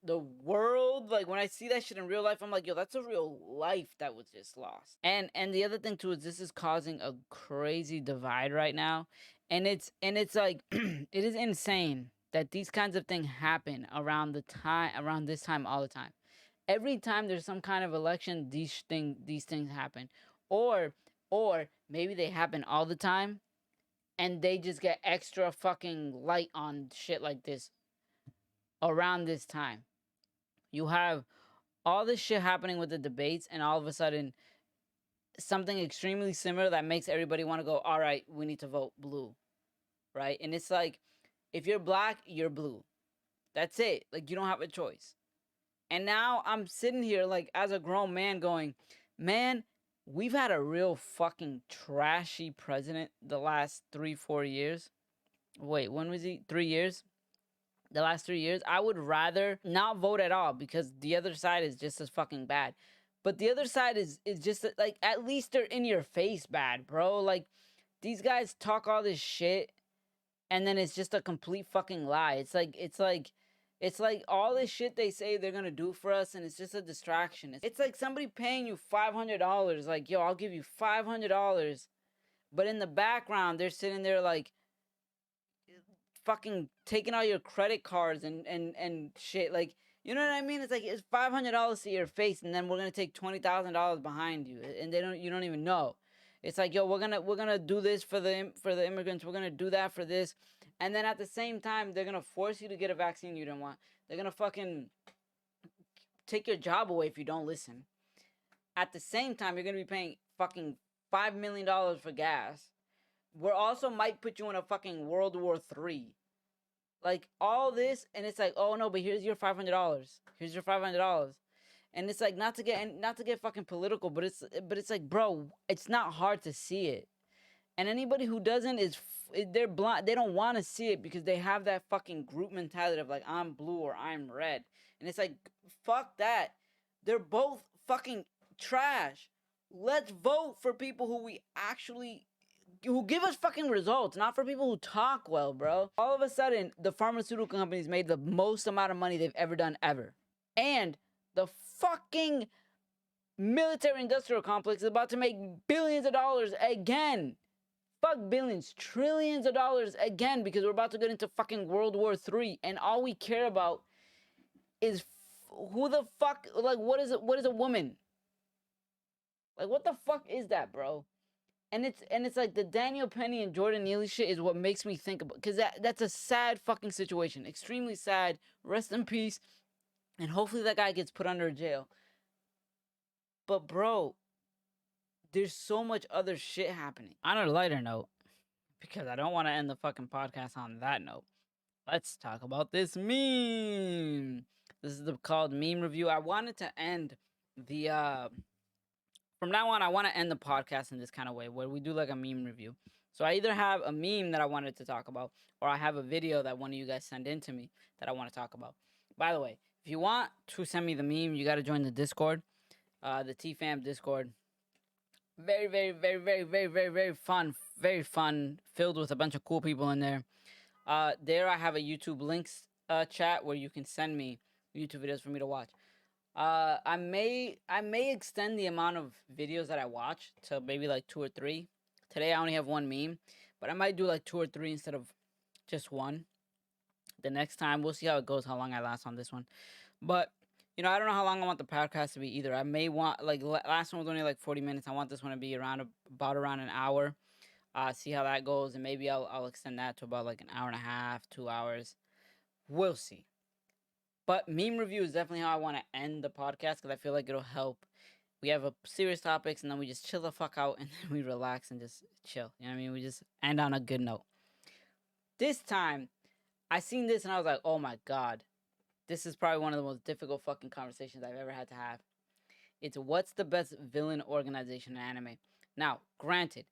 the world, like when I see that shit in real life, I'm like, yo, that's a real life that was just lost. And the other thing too is this is causing a crazy divide right now. And it's like it is insane that these kinds of things happen around this time all the time. Every time there's some kind of election, these things happen. Or or maybe they happen all the time and they just get extra fucking light on shit like this around this time. You have all this shit happening with the debates, and all of a sudden something extremely similar that makes everybody want to go, all right, we need to vote blue, right? And it's like, if you're black, you're blue. That's it. Like, you don't have a choice. And now I'm sitting here, like, as a grown man going, man, we've had a real fucking trashy president the last 3-4 years. Wait, when was he? 3 years? The last 3 years? I would rather not vote at all because the other side is just as fucking bad. But the other side is just like, at least they're in your face bad, bro. Like, these guys talk all this shit and then it's just a complete fucking lie. It's like all this shit they say they're gonna do for us, and it's just a distraction. It's like somebody paying you $500, like, yo, I'll give you $500, but in the background they're sitting there like fucking taking all your credit cards and shit. Like, you know what I mean? It's like, it's $500 to your face, and then we're gonna take $20,000 behind you, and you don't even know. It's like, yo, we're gonna do this for the immigrants. We're gonna do that for this, and then at the same time, they're gonna force you to get a vaccine you don't want. They're gonna fucking take your job away if you don't listen. At the same time, you're gonna be paying fucking $5 million for gas. We're also might put you in a fucking World War III. Like, all this, and it's like, oh no, but here's your $500. Here's your $500. And it's like, not to get fucking political, but it's like, bro, it's not hard to see it. And anybody who doesn't they're blind. They don't want to see it because they have that fucking group mentality of like, I'm blue or I'm red. And it's like, fuck that. They're both fucking trash. Let's vote for people who give us fucking results, not for people who talk well, bro. All of a sudden, the pharmaceutical companies made the most amount of money they've ever done ever. And the fucking military industrial complex is about to make billions of dollars again. Fuck billions, trillions of dollars again, because we're about to get into fucking World War III, and all we care about is who the fuck, like, what is a woman? Like, what the fuck is that, bro? And it's like the Daniel Penny and Jordan Neely shit is what makes me think about, because that's a sad fucking situation, extremely sad. Rest in peace, and hopefully that guy gets put under jail. But bro, there's so much other shit happening. On a lighter note, because I don't want to end the fucking podcast on that note, let's talk about this meme. This is called meme review. I wanted to end the from now on, I want to end the podcast in this kind of way where we do like a meme review. So I either have a meme that I wanted to talk about, or I have a video that one of you guys send in to me that I want to talk about. By the way, if you want to send me the meme, you got to join the Discord, the TFAM Discord. Very, very, very, very, very, very, very fun, filled with a bunch of cool people in there. There I have a YouTube links chat where you can send me YouTube videos for me to watch. I may extend the amount of videos that I watch to maybe like 2 or 3. Today I only have one meme, but I might do like 2 or 3 instead of just one. The next time we'll see how it goes, how long I last on this one. But you know, I don't know how long I want the podcast to be either. I may want, like, last one was only like 40 minutes. I want this one to be around an hour. See how that goes, and maybe I'll extend that to about like an hour and a half, 2 hours. We'll see. But meme review is definitely how I want to end the podcast, because I feel like it'll help. We have a serious topics, and then we just chill the fuck out, and then we relax and just chill. You know what I mean? We just end on a good note. This time, I seen this and I was like, oh my god. This is probably one of the most difficult fucking conversations I've ever had to have. It's what's the best villain organization in anime. Now, granted,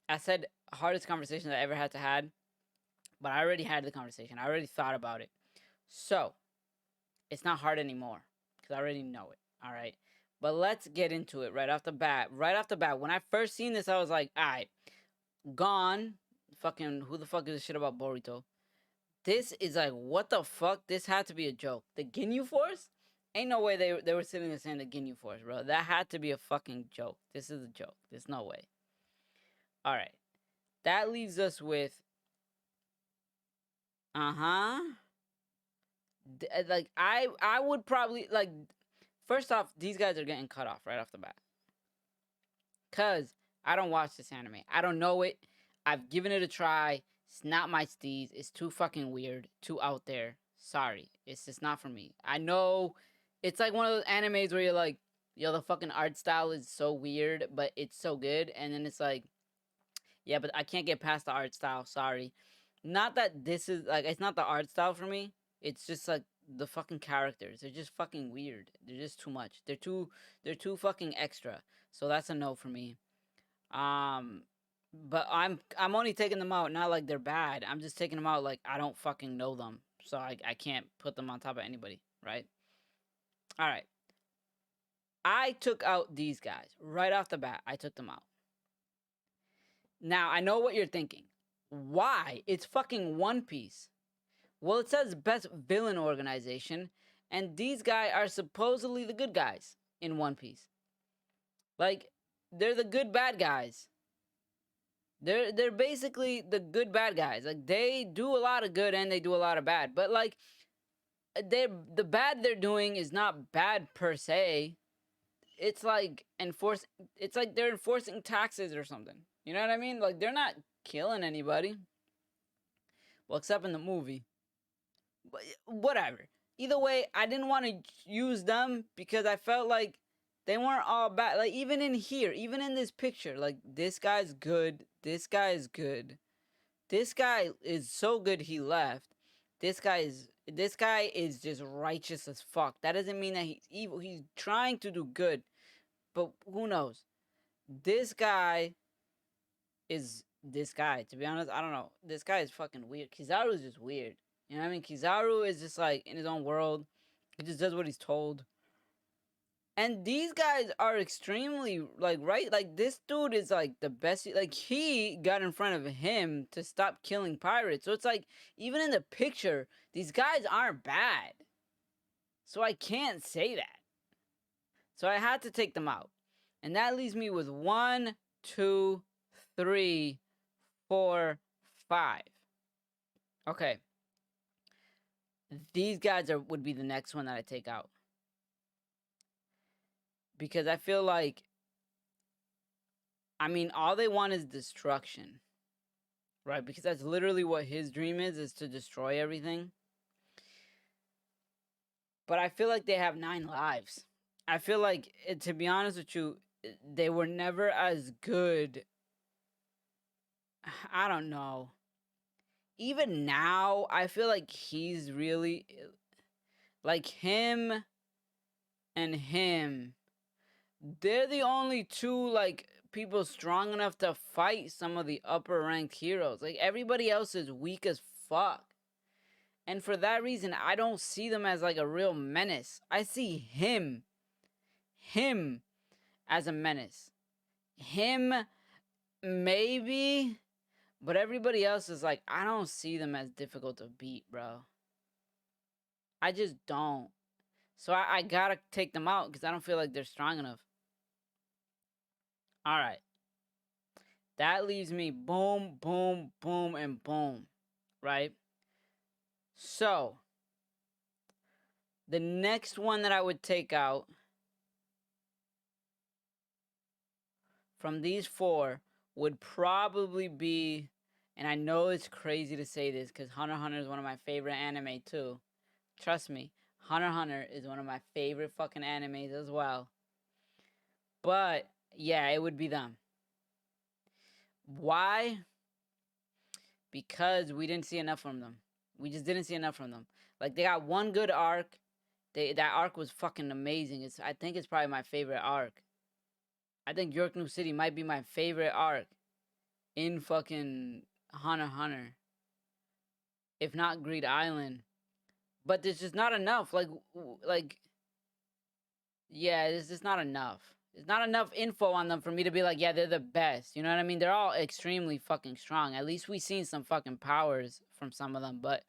I said hardest conversation I ever had to had, but I already had the conversation. I already thought about it. So, it's not hard anymore, because I already know it. All right. But let's get into it right off the bat. Right off the bat, when I first seen this, I was like, all right, gone. Fucking, who the fuck is this shit about Boruto? This is like, what the fuck? This had to be a joke. The Ginyu Force? Ain't no way they were sitting there saying the Ginyu Force, bro. That had to be a fucking joke. This is a joke. There's no way. All right. That leaves us with Uh-huh. Like I would probably like first off, these guys are getting cut off right off the bat. Cause I don't watch this anime. I don't know it. I've given it a try. It's not my steez. It's too fucking weird. Too out there. Sorry. It's just not for me. I know it's like one of those animes where you're like, yo, the fucking art style is so weird, but it's so good. And then it's like, yeah, but I can't get past the art style. Sorry. Not that this is like it's not the art style for me. It's just like the fucking characters. They're just fucking weird. They're just too much. They're too fucking extra. So that's a no for me. Um but I'm only taking them out not like they're bad. I'm just taking them out like I don't fucking know them. So I can't put them on top of anybody, right? All right. I took out these guys right off the bat. I took them out. Now, I know what you're thinking. Why? It's fucking One Piece. Well, it says best villain organization, and these guys are supposedly the good guys in One Piece. Like, they're the good bad guys. They're basically the good bad guys. Like they do a lot of good and they do a lot of bad. But like the bad they're doing is not bad per se. It's like it's like they're enforcing taxes or something. You know what I mean? Like they're not killing anybody. Well, except in the movie. But whatever. Either way, I didn't want to use them because I felt like they weren't all bad. Like even in here, even in this picture, like this guy's good, this guy is good. This guy is so good he left. This guy is just righteous as fuck. That doesn't mean that he's evil. He's trying to do good. But who knows? This guy is this guy. To be honest, I don't know. This guy is fucking weird. Kizaru is just weird. You know what I mean? Kizaru is just like in his own world. He just does what he's told. And these guys are extremely like right. Like this dude is like the best. Like he got in front of him to stop killing pirates. So it's like even in the picture, these guys aren't bad. So I can't say that. So I had to take them out. And that leaves me with 1, 2, 3, 4, 5. Okay. These guys would be the next one that I take out. Because I feel like I mean all they want is destruction. Right? Because that's literally what his dream is to destroy everything. But I feel like they have 9 lives. I feel like to be honest with you, they were never as good. I don't know. Even now, I feel like he's really like him and him. They're the only two like people strong enough to fight some of the upper ranked heroes. Like everybody else is weak as fuck. And for that reason, I don't see them as like a real menace. I see him as a menace. Him maybe, but everybody else is like I don't see them as difficult to beat, bro. I just don't. So I gotta take them out because I don't feel like they're strong enough. All right. That leaves me boom, boom, boom, and boom. Right? So, the next one that I would take out from these 4 would probably be, and I know it's crazy to say this because Hunter x Hunter is one of my favorite anime too. Trust me, Hunter x Hunter is one of my favorite fucking animes as well. But yeah, it would be them. Why? Because we didn't see enough from them. We just didn't see enough from them. Like they got one good arc. That arc was fucking amazing. I think it's probably my favorite arc. I think York New City might be my favorite arc in fucking Hunter x Hunter. If not Greed Island. But there's just not enough. Like yeah, there's just not enough. There's not enough info on them for me to be like, yeah, they're the best. You know what I mean? They're all extremely fucking strong. At least we've seen some fucking powers from some of them. But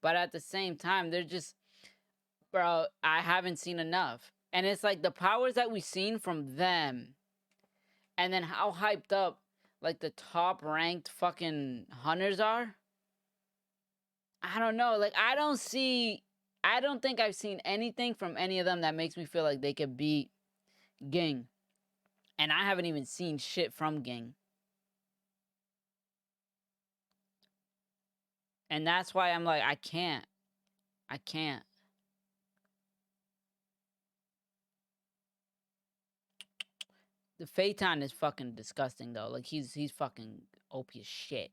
at the same time, they're just, bro, I haven't seen enough. And it's like the powers that we've seen from them, and then how hyped up like the top ranked fucking hunters are. I don't know. Like I don't think I've seen anything from any of them that makes me feel like they could beat Ging. And I haven't even seen shit from Ging. And that's why I'm like, I can't. I can't. The Phaeton is fucking disgusting though. Like he's fucking OP as shit.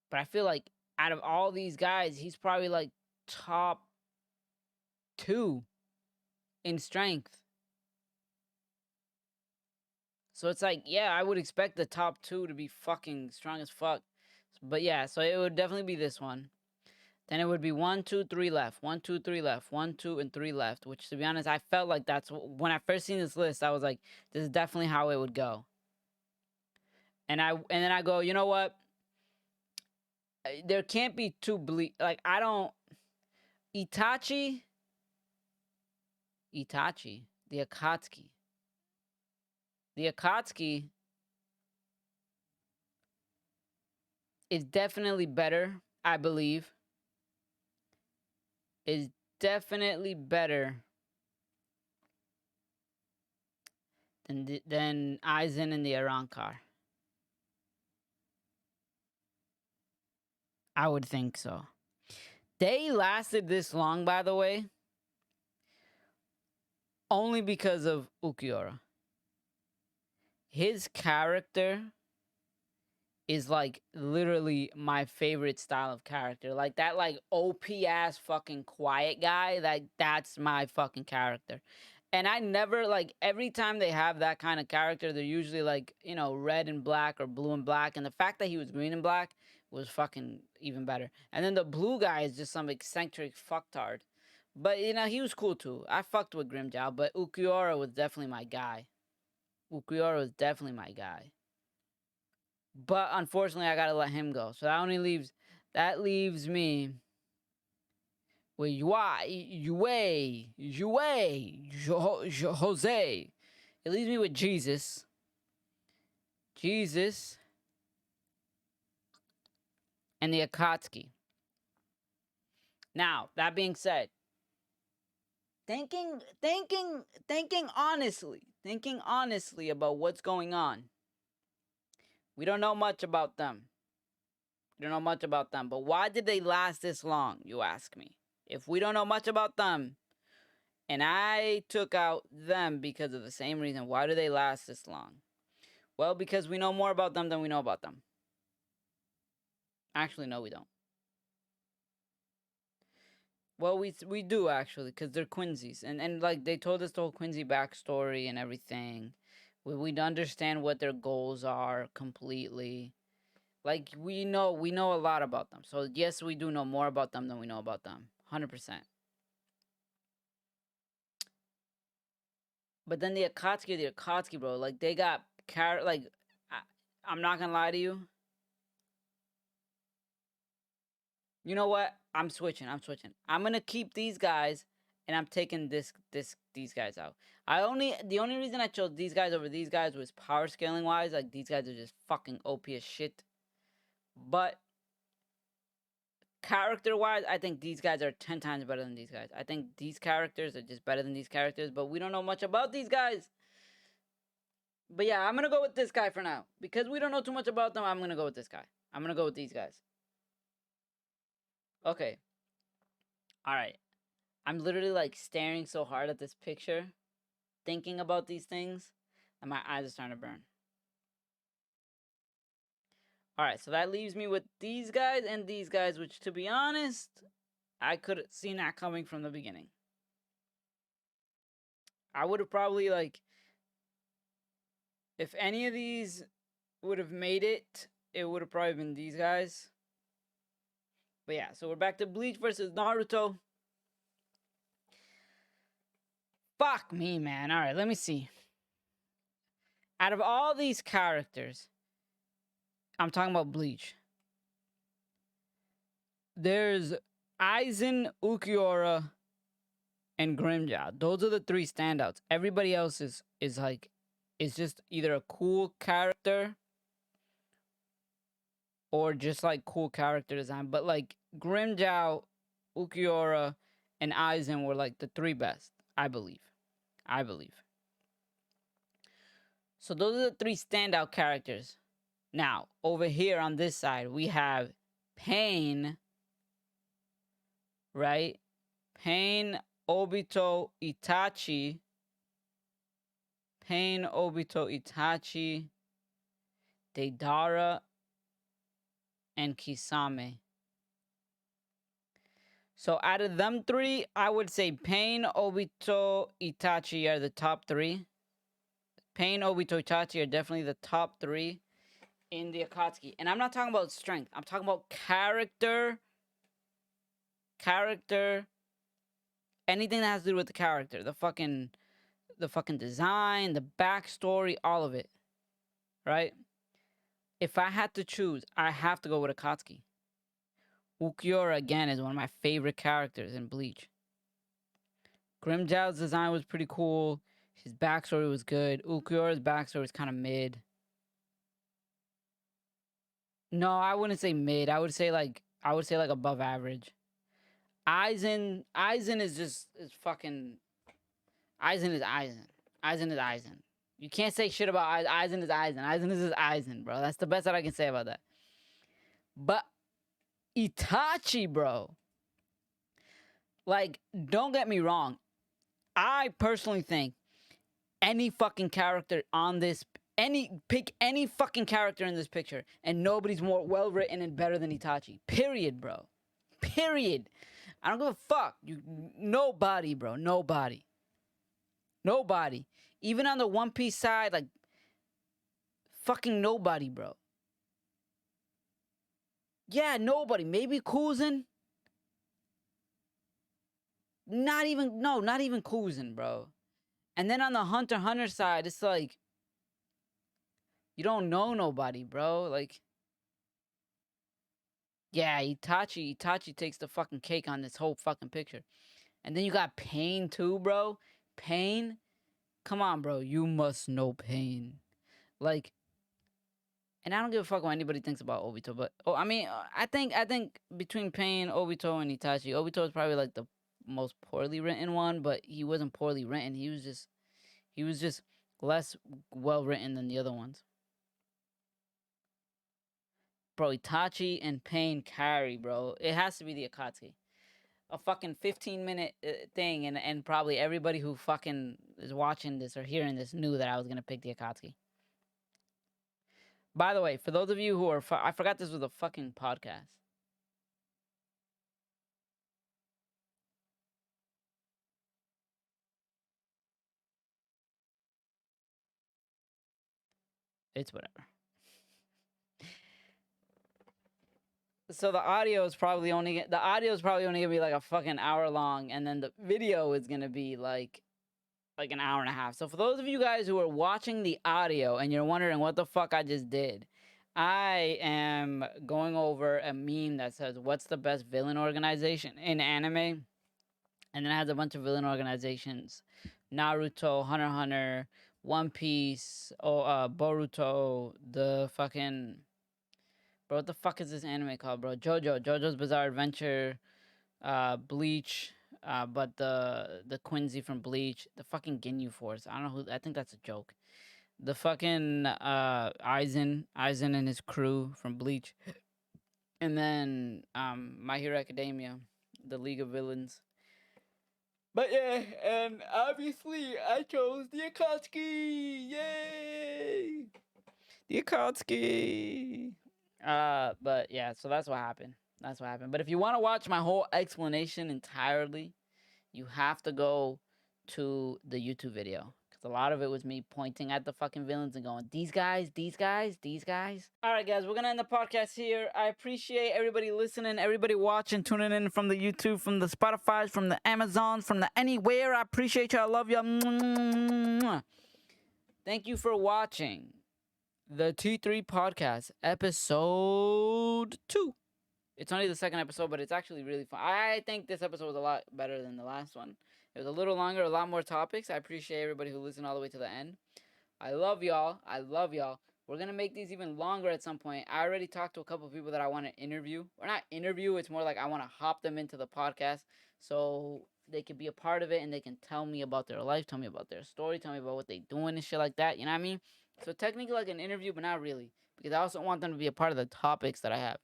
But I feel like out of all these guys, he's probably like top 2 in strength. So it's like, yeah, I would expect the top 2 to be fucking strong as fuck. But yeah, so it would definitely be this one. Then it would be 1, 2, 3 left, 1, 2, 3 left, 1, 2, and 3 left. Which, to be honest, I felt like that's when I first seen this list. I was like, this is definitely how it would go. And then I go, you know what? There can't be two bleak. Like I don't. Itachi, the Akatsuki, the Akatsuki is definitely better. I believe is definitely better than Aizen and the Arankar. I would think so. They lasted this long, by the way, only because of Ukiura. His character is like literally my favorite style of character. Like that like OP ass fucking quiet guy, like that's my fucking character. And I never like every time they have that kind of character, they're usually like, you know, red and black or blue and black. And the fact that he was green and black was fucking even better. And then the blue guy is just some eccentric fucktard. But you know, he was cool too. I fucked with Grimjow, but Ukiura was definitely my guy. Ukiura was definitely my guy. But unfortunately, I gotta let him go. So that leaves me with Jose. It leaves me with Jesus, and the Akatsuki. Now that being said, thinking honestly about what's going on, we don't know much about them. We don't know much about them. But why did they last this long? You ask me. If we don't know much about them, and I took out them because of the same reason. Why do they last this long? Well, because we know more about them than we know about them. Actually, no, we don't. Well, we do actually, because they're Quincy's, and like they told us the whole Quincy backstory and everything. We understand what their goals are completely. Like we know a lot about them. So yes, we do know more about them than we know about them. 100%. But then the Akatsuki, bro, like they got like I'm not gonna lie to you. You know what? I'm switching. I'm gonna keep these guys, and I'm taking these guys out. The only reason I chose these guys over these guys was power scaling wise. Like these guys are just fucking OP as shit. But character wise, I think these guys are 10 times better than these guys. I think these characters are just better than these characters. But we don't know much about these guys. But yeah, I'm gonna go with this guy for now because we don't know too much about them. I'm gonna go with this guy. I'm gonna go with these guys. Okay. All right. I'm literally like staring so hard at this picture, thinking about these things, and my eyes are starting to burn. All right, so that leaves me with these guys and these guys, which, to be honest, I could have seen that coming from the beginning. I would have probably like, if any of these would have made it, it would have probably been these guys. But yeah, so we're back to Bleach versus Naruto. Fuck me, man. All right, let me see. Out of all these characters, I'm talking about Bleach. There's Aizen, Ukiura, and Grimjow. Those are the 3 standouts. Everybody else is like is just either a cool character or just like cool character design. But like Grimjow, Ukiura, and Aizen were like the three best, I believe. I believe. So those are the three standout characters. Now, over here on this side, we have Pain, right? Pain, Obito, Itachi. Pain, Obito, Itachi, Deidara, and Kisame. So out of them three, I would say Pain, Obito, Itachi are the top three. Pain, Obito, Itachi are definitely the top three in the Akatsuki. And I'm not talking about strength. I'm talking about character, anything that has to do with the character, the fucking design, the backstory, all of it, right? If I had to choose, I have to go with Akatsuki. Ukiura again is one of my favorite characters in Bleach. Grimjow's design was pretty cool. His backstory was good. Ukiura's backstory was kind of mid. No, I wouldn't say mid. I would say like above average. Aizen is fucking Aizen is Aizen. Aizen is Aizen. You can't say shit about Aizen is Aizen. Aizen is Aizen, bro. That's the best that I can say about that. But Itachi, bro. Like, don't get me wrong. I personally think any fucking character on this, pick any fucking character in this picture, and nobody's more well written and better than Itachi. Period, bro. Period. I don't give a fuck. Nobody, bro. Nobody. Even on the One Piece side, like, fucking nobody, bro. Yeah, nobody. Maybe Kuzin. Not even Kuzin, bro. And then on the Hunter x Hunter side, it's like, you don't know nobody, bro. Like, yeah, Itachi takes the fucking cake on this whole fucking picture. And then you got Pain too, bro. Pain? Come on, bro. You must know Pain. Like, and I don't give a fuck what anybody thinks about Obito, but I think between Pain, Obito, and Itachi, Obito is probably like the most poorly written one, but he wasn't poorly written. He was just less well written than the other ones. Bro, Itachi and Pain carry, bro. It has to be the Akatsuki. A fucking 15-minute thing, and probably everybody who fucking is watching this or hearing this knew that I was gonna pick the Akatsuki. By the way, for those of you who are, I forgot this was a fucking podcast. It's whatever. So the audio is probably only gonna be like a fucking hour long, and then the video is gonna be like an hour and a half. So for those of you guys who are watching the audio and you're wondering what the fuck I just did, I am going over a meme that says, "What's the best villain organization in anime?" And then it has a bunch of villain organizations: Naruto, Hunter x Hunter, One Piece, Boruto, the fucking, bro, what the fuck is this anime called, bro? JoJo's Bizarre Adventure, Bleach, but the Quincy from Bleach, the fucking Ginyu Force. I don't know who. I think that's a joke. The fucking Aizen and his crew from Bleach, and then My Hero Academia, the League of Villains. But yeah, and obviously I chose the Akatsuki. Yay! The Akatsuki. But yeah, so that's what happened. But if you want to watch my whole explanation entirely, you have to go to the YouTube video. Because a lot of it was me pointing at the fucking villains and going, these guys. Alright, guys, we're going to end the podcast here. I appreciate everybody listening, everybody watching, tuning in from the YouTube, from the Spotify, from the Amazons, from the anywhere. I appreciate you. I love you. Thank you for watching the T3 podcast, episode 2. It's only the second episode, but it's actually really fun. I think this episode was a lot better than the last one. It was a little longer, a lot more topics. I appreciate everybody who listened all the way to the end. I love y'all. We're gonna make these even longer at some point. I already talked to a couple of people that I want to interview, or not interview. It's more like I want to hop them into the podcast so they can be a part of it and they can tell me about their life, tell me about their story, tell me about what they doing and shit like that. You know what I mean? So technically like an interview, but not really, because I also want them to be a part of the topics that I have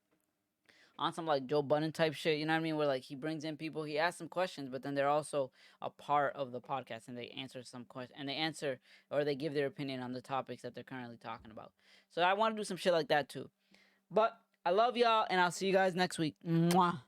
on some like Joe Budden type shit. You know what I mean? Where like he brings in people, he asks some questions, but then they're also a part of the podcast and they answer some questions and they answer or they give their opinion on the topics that they're currently talking about. So I want to do some shit like that too. But I love y'all and I'll see you guys next week. Mwah.